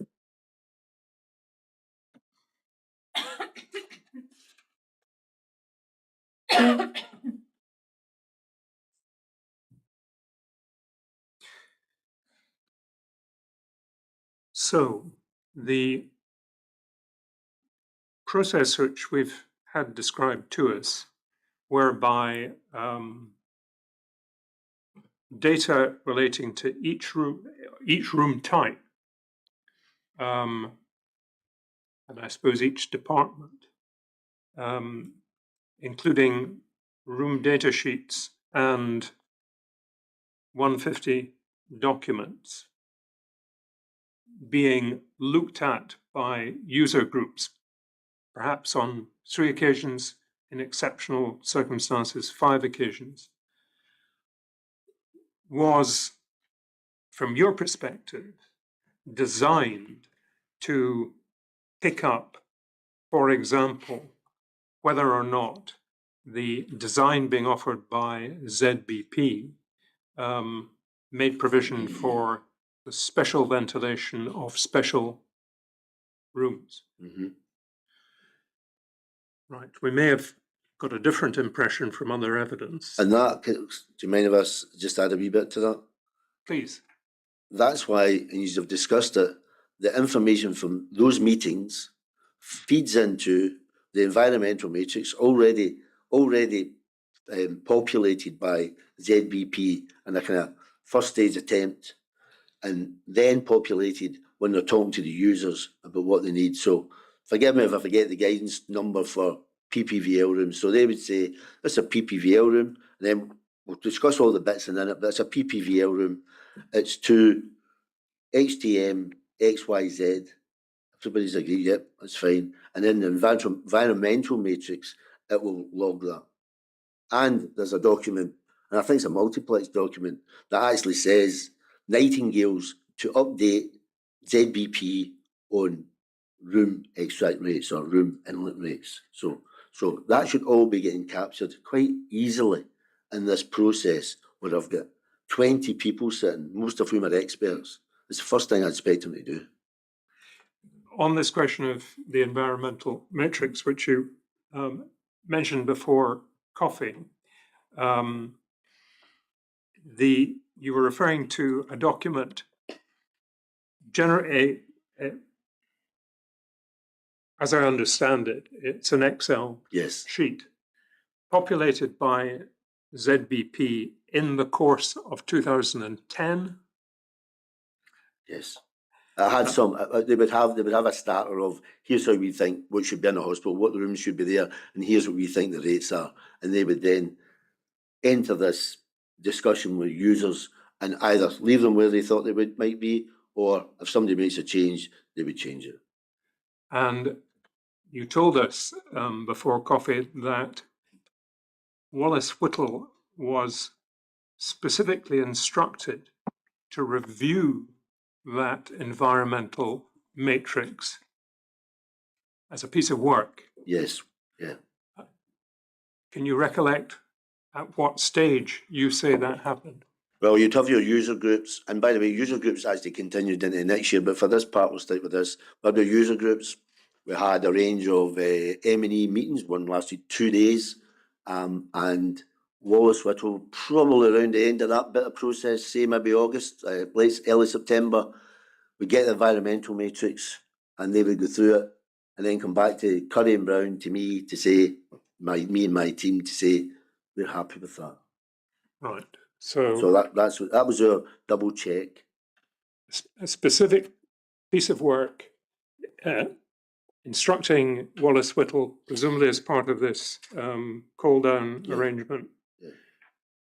So the process which we've had described to us, whereby data relating to each room type, and I suppose each department, including room data sheets and 150 documents, being looked at by user groups, perhaps on 3 occasions, in exceptional circumstances, 5 occasions, was, from your perspective, designed to pick up, for example, whether or not the design being offered by ZBP made provision for the special ventilation of special rooms. Mm-hmm. Right. We may have got a different impression from other evidence. And that, do you mind if us just add a wee bit to that? Please. That's why, and you've discussed it, the information from those meetings feeds into the environmental matrix already populated by ZBP and a kind of first stage attempt, and then populated when they're talking to the users about what they need. So forgive me if I forget the guidance number for PPVL rooms. So they would say, this is a PPVL room, and then we'll discuss all the bits in it, but it's a PPVL room. It's to HTM, XYZ. Everybody's agreed, yep, that's fine. And then the environmental matrix, it will log that. And there's a document, and I think it's a multiplex document, that actually says Nightingales to update ZBP on room extract rates or room inlet rates. So that should all be getting captured quite easily in this process where I've got 20 people sitting, most of whom are experts. It's the first thing I'd expect them to do. On this question of the environmental matrix, which you mentioned before coffee, you were referring to a document, as I understand it, it's an Excel Yes. sheet populated by ZBP in the course of 2010. Yes. I had some, they would have a starter of, here's how we think what should be in a hospital, what the rooms should be there, and here's what we think the rates are. And they would then enter this discussion with users and either leave them where they thought they might be, or if somebody makes a change, they would change it. And you told us before coffee that Wallace Whittle was specifically instructed to review that environmental matrix as a piece of work. Yes, yeah. Can you recollect at what stage you say that happened? Well, you'd have your user groups, and by the way, user groups actually continued into next year, but for this part, we'll stick with this. But the user groups, we had a range of M&E meetings, one lasted 2 days, and Wallace Whittle, probably around the end of that bit of process, say maybe August, early September, we get the environmental matrix, and they would go through it, and then come back to Curry and Brown, to me, to say, me and my team, to say, we're happy with that. Right. So that was our double check. A specific piece of work instructing Wallace Whittle, presumably as part of this call down arrangement,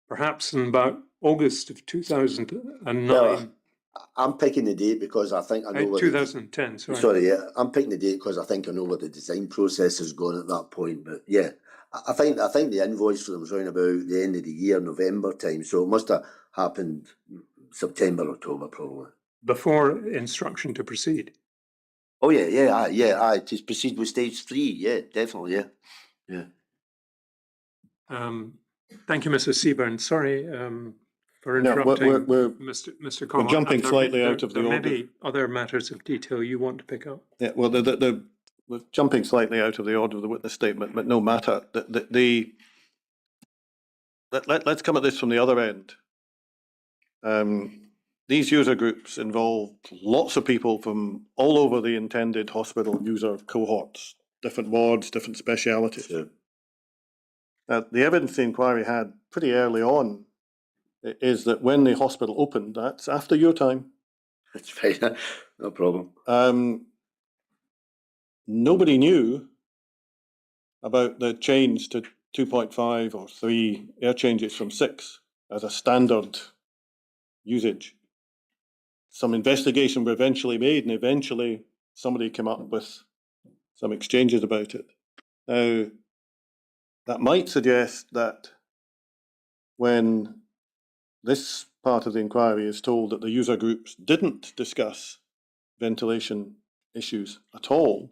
perhaps in about August of 2009. Well, I'm picking the date because I think I know what 2010, sorry. I'm picking the date because I think I know what the design process is going at that point. But yeah, I think the invoice for them was around about the end of the year, November time. So it must have happened September, October, probably. Before instruction to proceed. Oh yeah. To proceed with stage 3. Yeah, definitely. Yeah. Thank you, Mr. Seabourne. Sorry for interrupting, Mr. Collins. We're jumping slightly out of the order. There may be other matters of detail you want to pick up. Yeah, well, we're jumping slightly out of the order of the witness statement, but no matter. Let's come at this from the other end. These user groups involve lots of people from all over the intended hospital user cohorts, different wards, different specialities. Sure. The evidence the inquiry had pretty early on is that when the hospital opened, that's after your time. That's fine, no problem. Nobody knew about the change to 2.5 or 3 air changes from 6 as a standard usage. Some investigation were eventually made, and eventually somebody came up with some exchanges about it. Now, that might suggest that when this part of the inquiry is told that the user groups didn't discuss ventilation issues at all,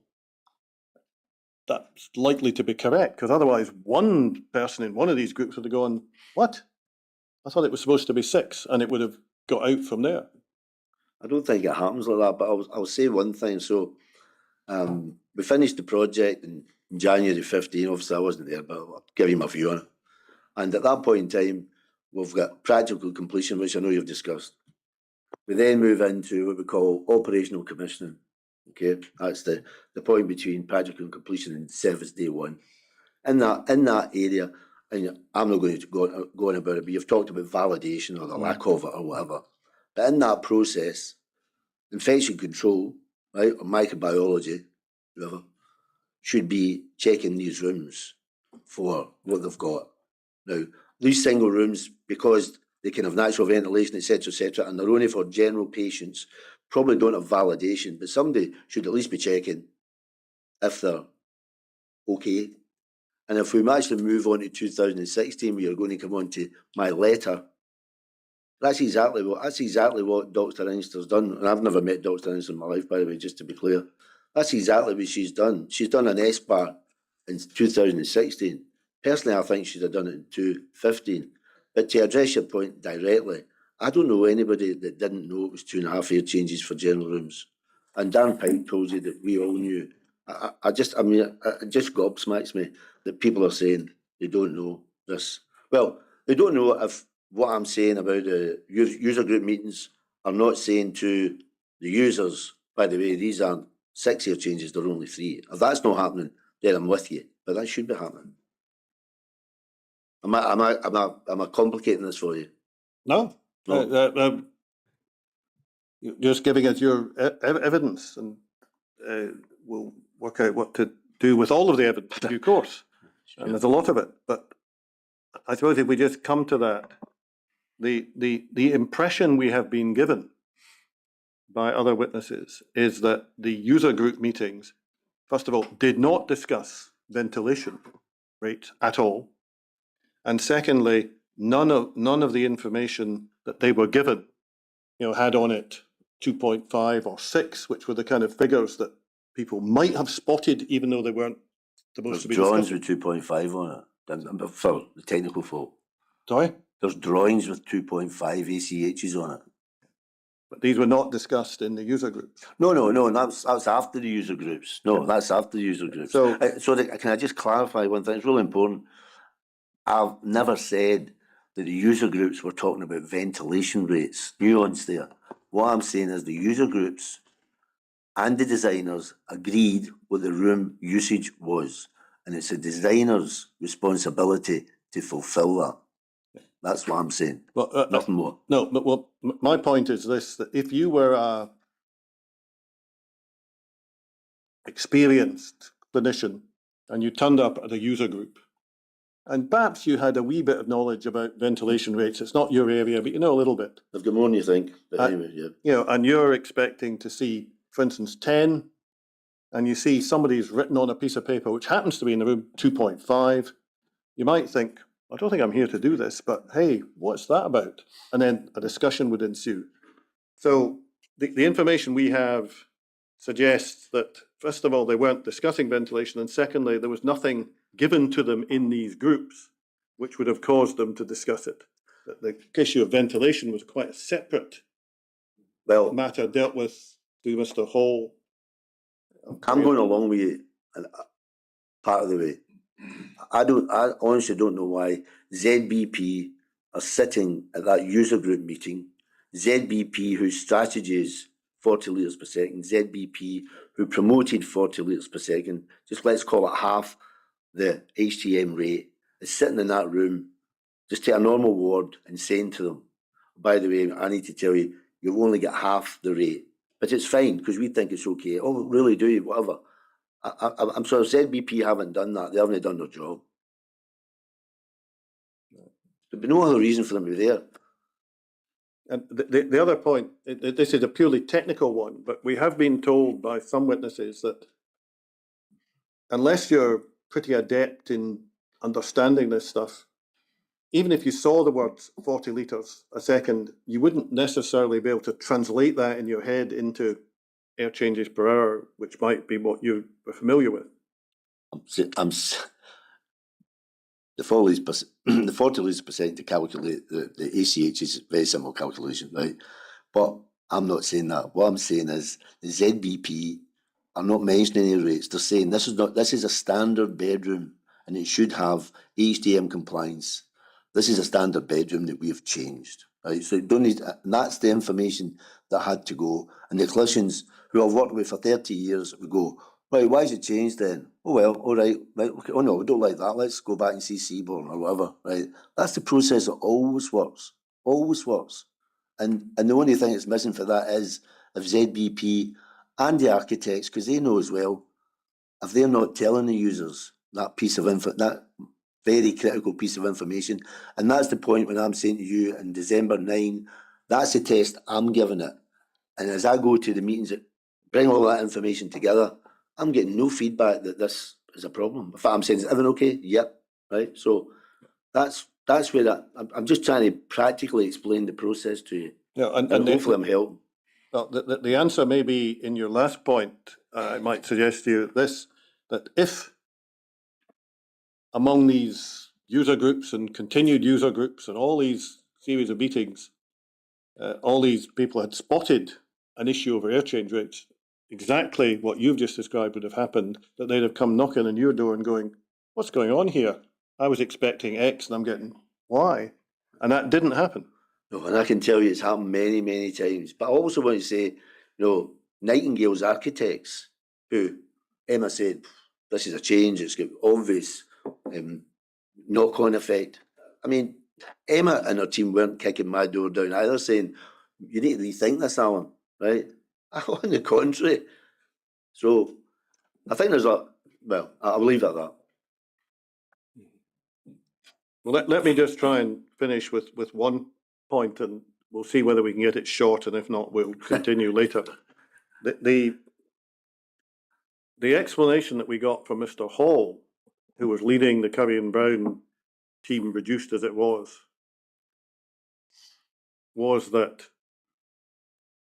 that's likely to be correct, because otherwise one person in one of these groups would have gone, what? I thought it was supposed to be 6, and it would have got out from there. I don't think it happens like that, but I'll say one thing. So we finished the project in January 15. Obviously, I wasn't there, but I'll give you my view on it. And at that point in time, we've got practical completion, which I know you've discussed. We then move into what we call operational commissioning. Okay, that's the point between practical completion and service day 1. In that area, and I'm not going to go on about it, but you've talked about validation or the lack of it or whatever. But in that process, infection control, right, or microbiology, whatever, should be checking these rooms for what they've got. Now, these single rooms, because they can have natural ventilation, etc., and they're only for general patients, probably don't have validation, but somebody should at least be checking if they're okay. And if we actually move on to 2016, we are going to come on to my letter. That's exactly what Dr. Einster's done. And I've never met Dr. Einster in my life, by the way, just to be clear. That's exactly what she's done. She's done an SBAR in 2016. Personally, I think she'd have done it in 2015. But to address your point directly, I don't know anybody that didn't know it was 2.5 year changes for general rooms. And Dan Pike told you that we all knew. It just gobsmacks me that people are saying they don't know this. Well, they don't know if what I'm saying about the user group meetings are not saying to the users, by the way, these aren't 6 year changes, they're only 3. If that's not happening, then I'm with you. But that should be happening. Am I complicating this for you? No. No. You're just giving us your evidence, and we'll work out what to do with all of the evidence in due course. Sure. And there's a lot of it. But I suppose if we just come to that, the impression we have been given by other witnesses is that the user group meetings, first of all, did not discuss ventilation rates at all. And secondly, none of the information that they were given, had on it 2.5 or 6, which were the kind of figures that people might have spotted, even though they weren't supposed to be drawings discussing. with 2.5 on it, for the technical fault. Sorry? There's drawings with 2.5 ACHs on it. But these were not discussed in the user groups. No, that's after the user groups. No, that's after the user groups. So- Can I just clarify one thing? It's really important. I've never said that the user groups were talking about ventilation rates. Nuance there. What I'm saying is the user groups and the designers agreed what the room usage was. And it's the designer's responsibility to fulfill that. That's what I'm saying. Well, Nothing more. No, but my point is this, that if you were a experienced clinician and you turned up at a user group, and perhaps you had a wee bit of knowledge about ventilation rates, it's not your area, but you know a little bit. They've got more than you think. But anyway, yeah. And you're expecting to see, for instance, 10, and you see somebody's written on a piece of paper, which happens to be in the room, 2.5, you might think, I don't think I'm here to do this, but hey, what's that about? And then a discussion would ensue. So the information we have suggests that, first of all, they weren't discussing ventilation, and secondly, there was nothing given to them in these groups which would have caused them to discuss it. That the issue of ventilation was quite a separate matter dealt with through Mr. Hall. I'm going along with you part of the way. I honestly don't know why ZBP are sitting at that user group meeting. ZBP, whose strategy is 40 litres per second, ZBP, who promoted 40 litres per second, just let's call it half the HTM rate, is sitting in that room, just to a normal ward, and saying to them, by the way, I need to tell you, you've only got half the rate. But it's fine, because we think it's okay. Oh, really, do you? Whatever. I'm sorry, ZBP haven't done that. They haven't done their job. There'd be no other reason for them to be there. And the other point, this is a purely technical one, but we have been told by some witnesses that unless you're pretty adept in understanding this stuff, even if you saw the words 40 litres a second, you wouldn't necessarily be able to translate that in your head into air changes per hour, which might be what you were familiar with. The 40 litres per second to calculate the ACH is a very simple calculation, right? But I'm not saying that. What I'm saying is the ZBP are not mentioning any rates. They're saying this is a standard bedroom and it should have HDM compliance. This is a standard bedroom that we have changed, right? So you don't need, and that's the information that had to go. And the clinicians who I've worked with for 30 years would go, right, why is it changed then? Oh, well, all right, okay, oh no, we don't like that. Let's go back and see Seabourne or whatever, right? That's the process that always works. And the only thing that's missing for that is if ZBP and the architects, because they know as well, if they're not telling the users that piece of info, that very critical piece of information. And that's the point when I'm saying to you in December 9, that's the test I'm giving it. And as I go to the meetings that bring all that information together, I'm getting no feedback that this is a problem. In fact, I'm saying, is everything okay? Yep. Right. So that's where I'm just trying to practically explain the process to you. Yeah, And and hopefully I'm helping. well, the answer may be in your last point. I might suggest to you this, that if among these user groups and continued user groups and all these series of meetings, all these people had spotted an issue over air change rates, exactly what you've just described would have happened, that they'd have come knocking on your door and going, what's going on here? I was expecting X and I'm getting Y. And that didn't happen. No, and I can tell you it's happened many, many times. But I also want to say, you know, Nightingale's architects, who Emma said, this is a change, it's got obvious knock-on effect. I mean, Emma and her team weren't kicking my door down either, saying, you need to rethink this, Alan, right? On the contrary. So I think there's I'll leave it at that. Well, let me just try and finish with one point, and we'll see whether we can get it short, and if not, we'll continue later. The explanation that we got from Mr. Hall, who was leading the Curry and Brown team, reduced as it was that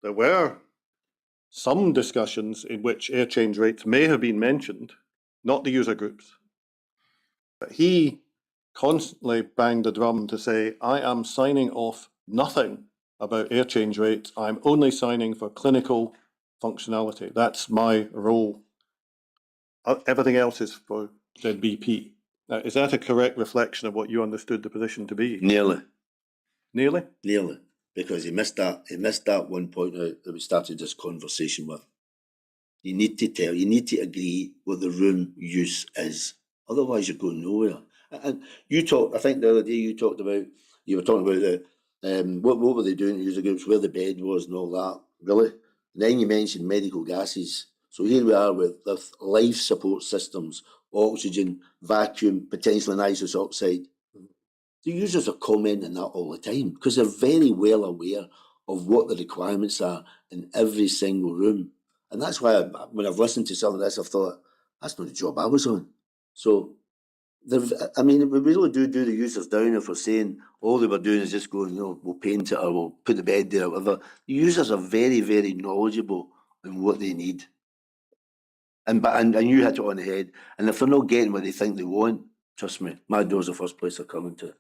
there were some discussions in which air change rates may have been mentioned, not the user groups. But he constantly banged the drum to say, I am signing off nothing about air change rates. I'm only signing for clinical functionality. That's my role. Everything else is for ZBP. Now, is that a correct reflection of what you understood the position to be? Nearly. Nearly? Nearly. Because he missed that one point out that we started this conversation with. You need to agree what the room use is. Otherwise you're going nowhere. And I think the other day you were talking about what were they doing in user groups, where the bed was and all that. Really? And then you mentioned medical gases. So here we are with life support systems, oxygen, vacuum, potentially nitrous oxide. The users are commenting that all the time because they're very well aware of what the requirements are in every single room. And that's why when I've listened to some of this, I've thought, that's not the job I was on. So, we really do the users down if we're saying all they were doing is just going, we'll paint it or we'll put the bed there or whatever. The users are very, very knowledgeable in what they need. And you hit it on the head. And if they're not getting what they think they want, trust me, my door's the first place they're coming to.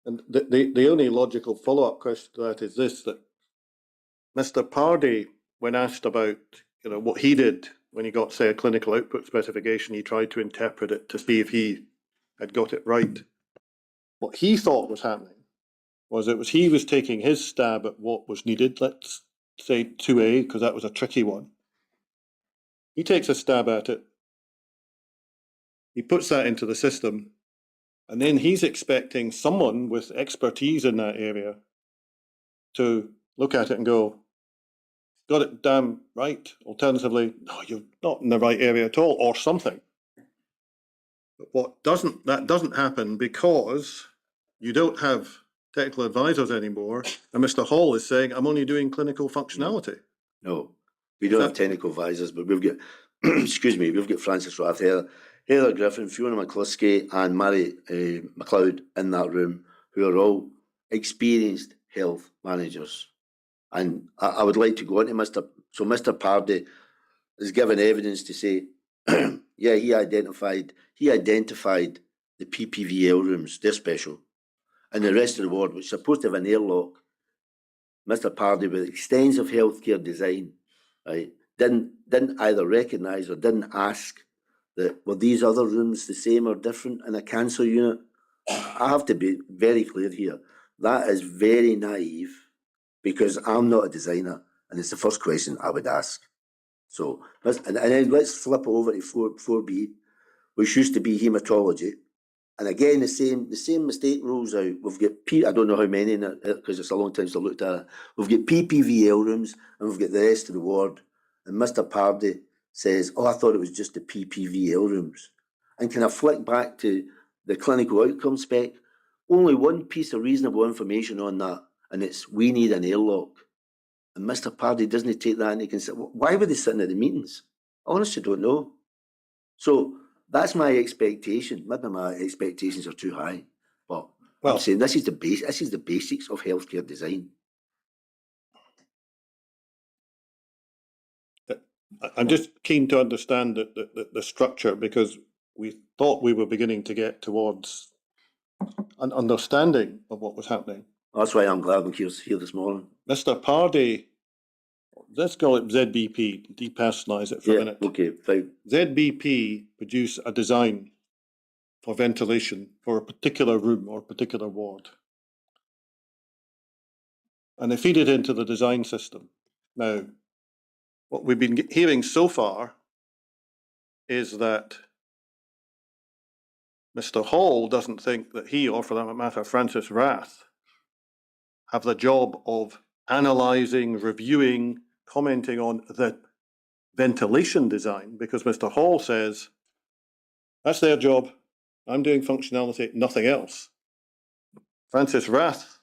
And the only logical follow-up question to that is this, that Mr. Pardey, when asked about what he did when he got, say, a clinical output specification, he tried to interpret it to see if he had got it right. What he thought was happening was he was taking his stab at what was needed, let's say 2A, because that was a tricky one. He takes a stab at it, he puts that into the system, and then he's expecting someone with expertise in that area to look at it and go, got it damn right. Alternatively, no, you're not in the right area at all, or something. But that doesn't happen because you don't have technical advisors anymore, and Mr. Hall is saying, I'm only doing clinical functionality. No, we don't have technical advisors, but we've got, we've got Francis Rath, Heather Griffin, Fiona McCluskey and Mary McLeod in that room, who are all experienced health managers. And I would like to go on to Mr. Pardey is given evidence to say, yeah, he identified the PPVL rooms, they're special. And the rest of the ward, which is supposed to have an airlock, Mr. Pardey, with extensive healthcare design, right, didn't either recognise or didn't ask that were these other rooms the same or different in a cancer unit. I have to be very clear here. That is very naive because I'm not a designer, and it's the first question I would ask. So, and then let's flip over to 4B, which used to be haematology. And again, the same mistake rolls out. We've got I don't know how many in it because it's a long time since I looked at it. We've got PPVL rooms and we've got the rest of the ward. And Mr. Pardey says, I thought it was just the PPVL rooms. And can I flick back to the clinical outcome spec? Only one piece of reasonable information on that, and it's we need an airlock. And Mr. Pardy doesn't take that into consideration. Why were they sitting at the meetings? I honestly don't know. So that's my expectation. Maybe my expectations are too high, but I'm saying this is the base. This is the basics of healthcare design. I'm just keen to understand the structure, because we thought we were beginning to get towards an understanding of what was happening. That's why I'm glad I'm here this morning. Mr. Pardy, let's call it ZBP, depersonalise it for a minute. Okay, fine. ZBP produce a design for ventilation for a particular room or a particular ward. And they feed it into the design system. Now, what we've been hearing so far is that Mr. Hall doesn't think that he, or for that matter, Francis Rath, have the job of analysing, reviewing, commenting on the ventilation design, because Mr. Hall says, that's their job, I'm doing functionality, nothing else. Francis Rath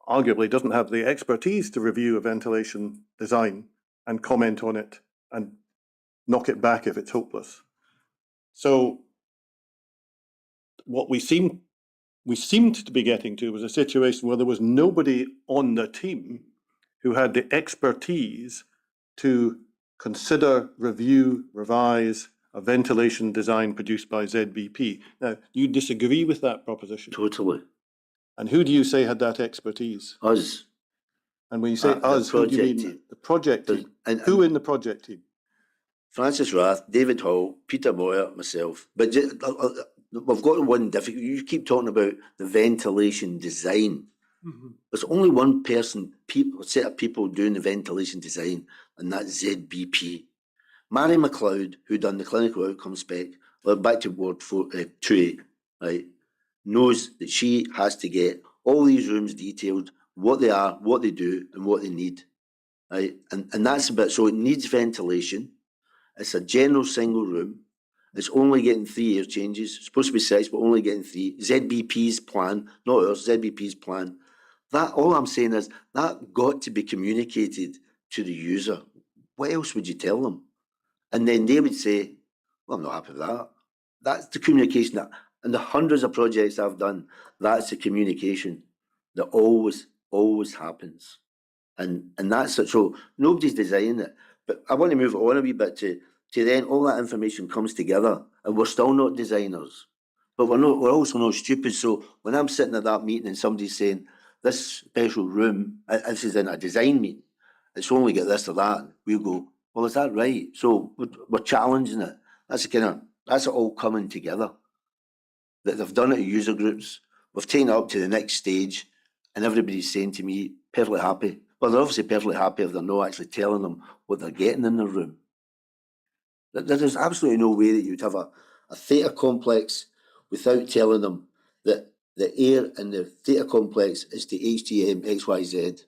arguably doesn't have the expertise to review a ventilation design and comment on it and knock it back if it's hopeless. So what we seemed to be getting to was a situation where there was nobody on the team who had the expertise to consider, review, revise a ventilation design produced by ZBP. Now, do you disagree with that proposition? Totally. And who do you say had that expertise? Us. And when you say us, who do you mean? Team. The project team. Who in the project team? Francis Rath, David Hall, Peter Boyer, myself. But we've got one difficulty. You keep talking about the ventilation design. Mm-hmm. There's only one set of people doing the ventilation design, and that's ZBP. Mary McLeod, who done the clinical outcome spec, back to Ward 2A, right, knows that she has to get all these rooms detailed, what they are, what they do, and what they need. Right? And that's a bit, so it needs ventilation. It's a general single room. It's only getting 3 air changes. It's supposed to be 6, but only getting 3. ZBP's plan, not ours, ZBP's plan. That, all I'm saying is that got to be communicated to the user. What else would you tell them? And then they would say, well, I'm not happy with that. That's the communication that, and the hundreds of projects I've done, that's the communication that always happens. And that's it. So nobody's designing it. But I want to move on a wee bit to then all that information comes together, and we're still not designers. But we're also not stupid. So when I'm sitting at that meeting and somebody's saying, this special room, this is in a design meeting, it's only got this or that, we'll go, well, is that right? So we're challenging it. That's it all coming together. That they've done it at user groups, we've taken it up to the next stage, and everybody's saying to me, perfectly happy. Well, they're obviously perfectly happy if they're not actually telling them what they're getting in their room. There's absolutely no way that you'd have a theatre complex without telling them that the air in the theatre complex is to HTM XYZ.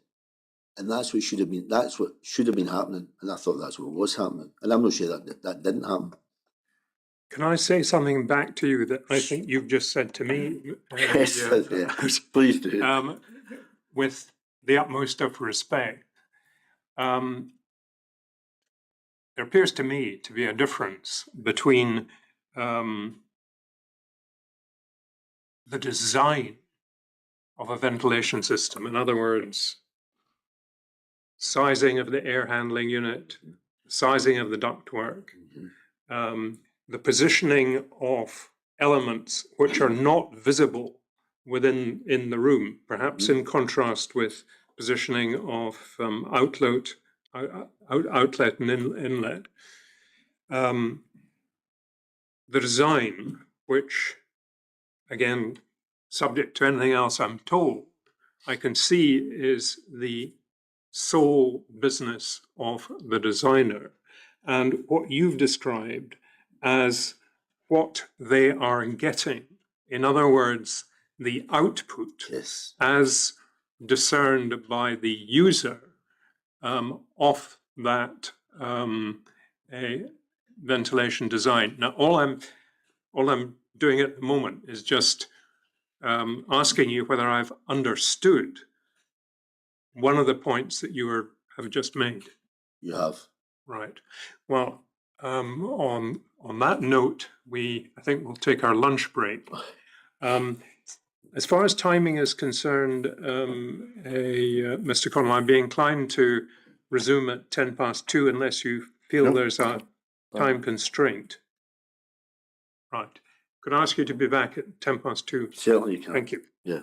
And that's what should have been happening. And I thought that's what was happening. And I'm not sure that didn't happen. Can I say something back to you that I think you've just said to me? Yes, please do. With the utmost of respect, there appears to me to be a difference between the design of a ventilation system. In other words, sizing of the air handling unit, sizing of the ductwork, the positioning of elements which are not visible in the room, perhaps in contrast with positioning of outlet and inlet. The design, which, again, subject to anything else I'm told, I can see is the sole business of the designer, and what you've described as what they are getting. In other words, the output, yes, as discerned by the user of that ventilation design. Now, all I'm doing at the moment is just asking you whether I've understood one of the points that you have just made. You have. Right. Well, on that note, I think we'll take our lunch break. As far as timing is concerned, Mr. Connell, I'd be inclined to resume at 2:10 unless you feel Yep. there's a time constraint. Right. Could I ask you to be back at 2:10? Certainly you can. Thank you. Yeah.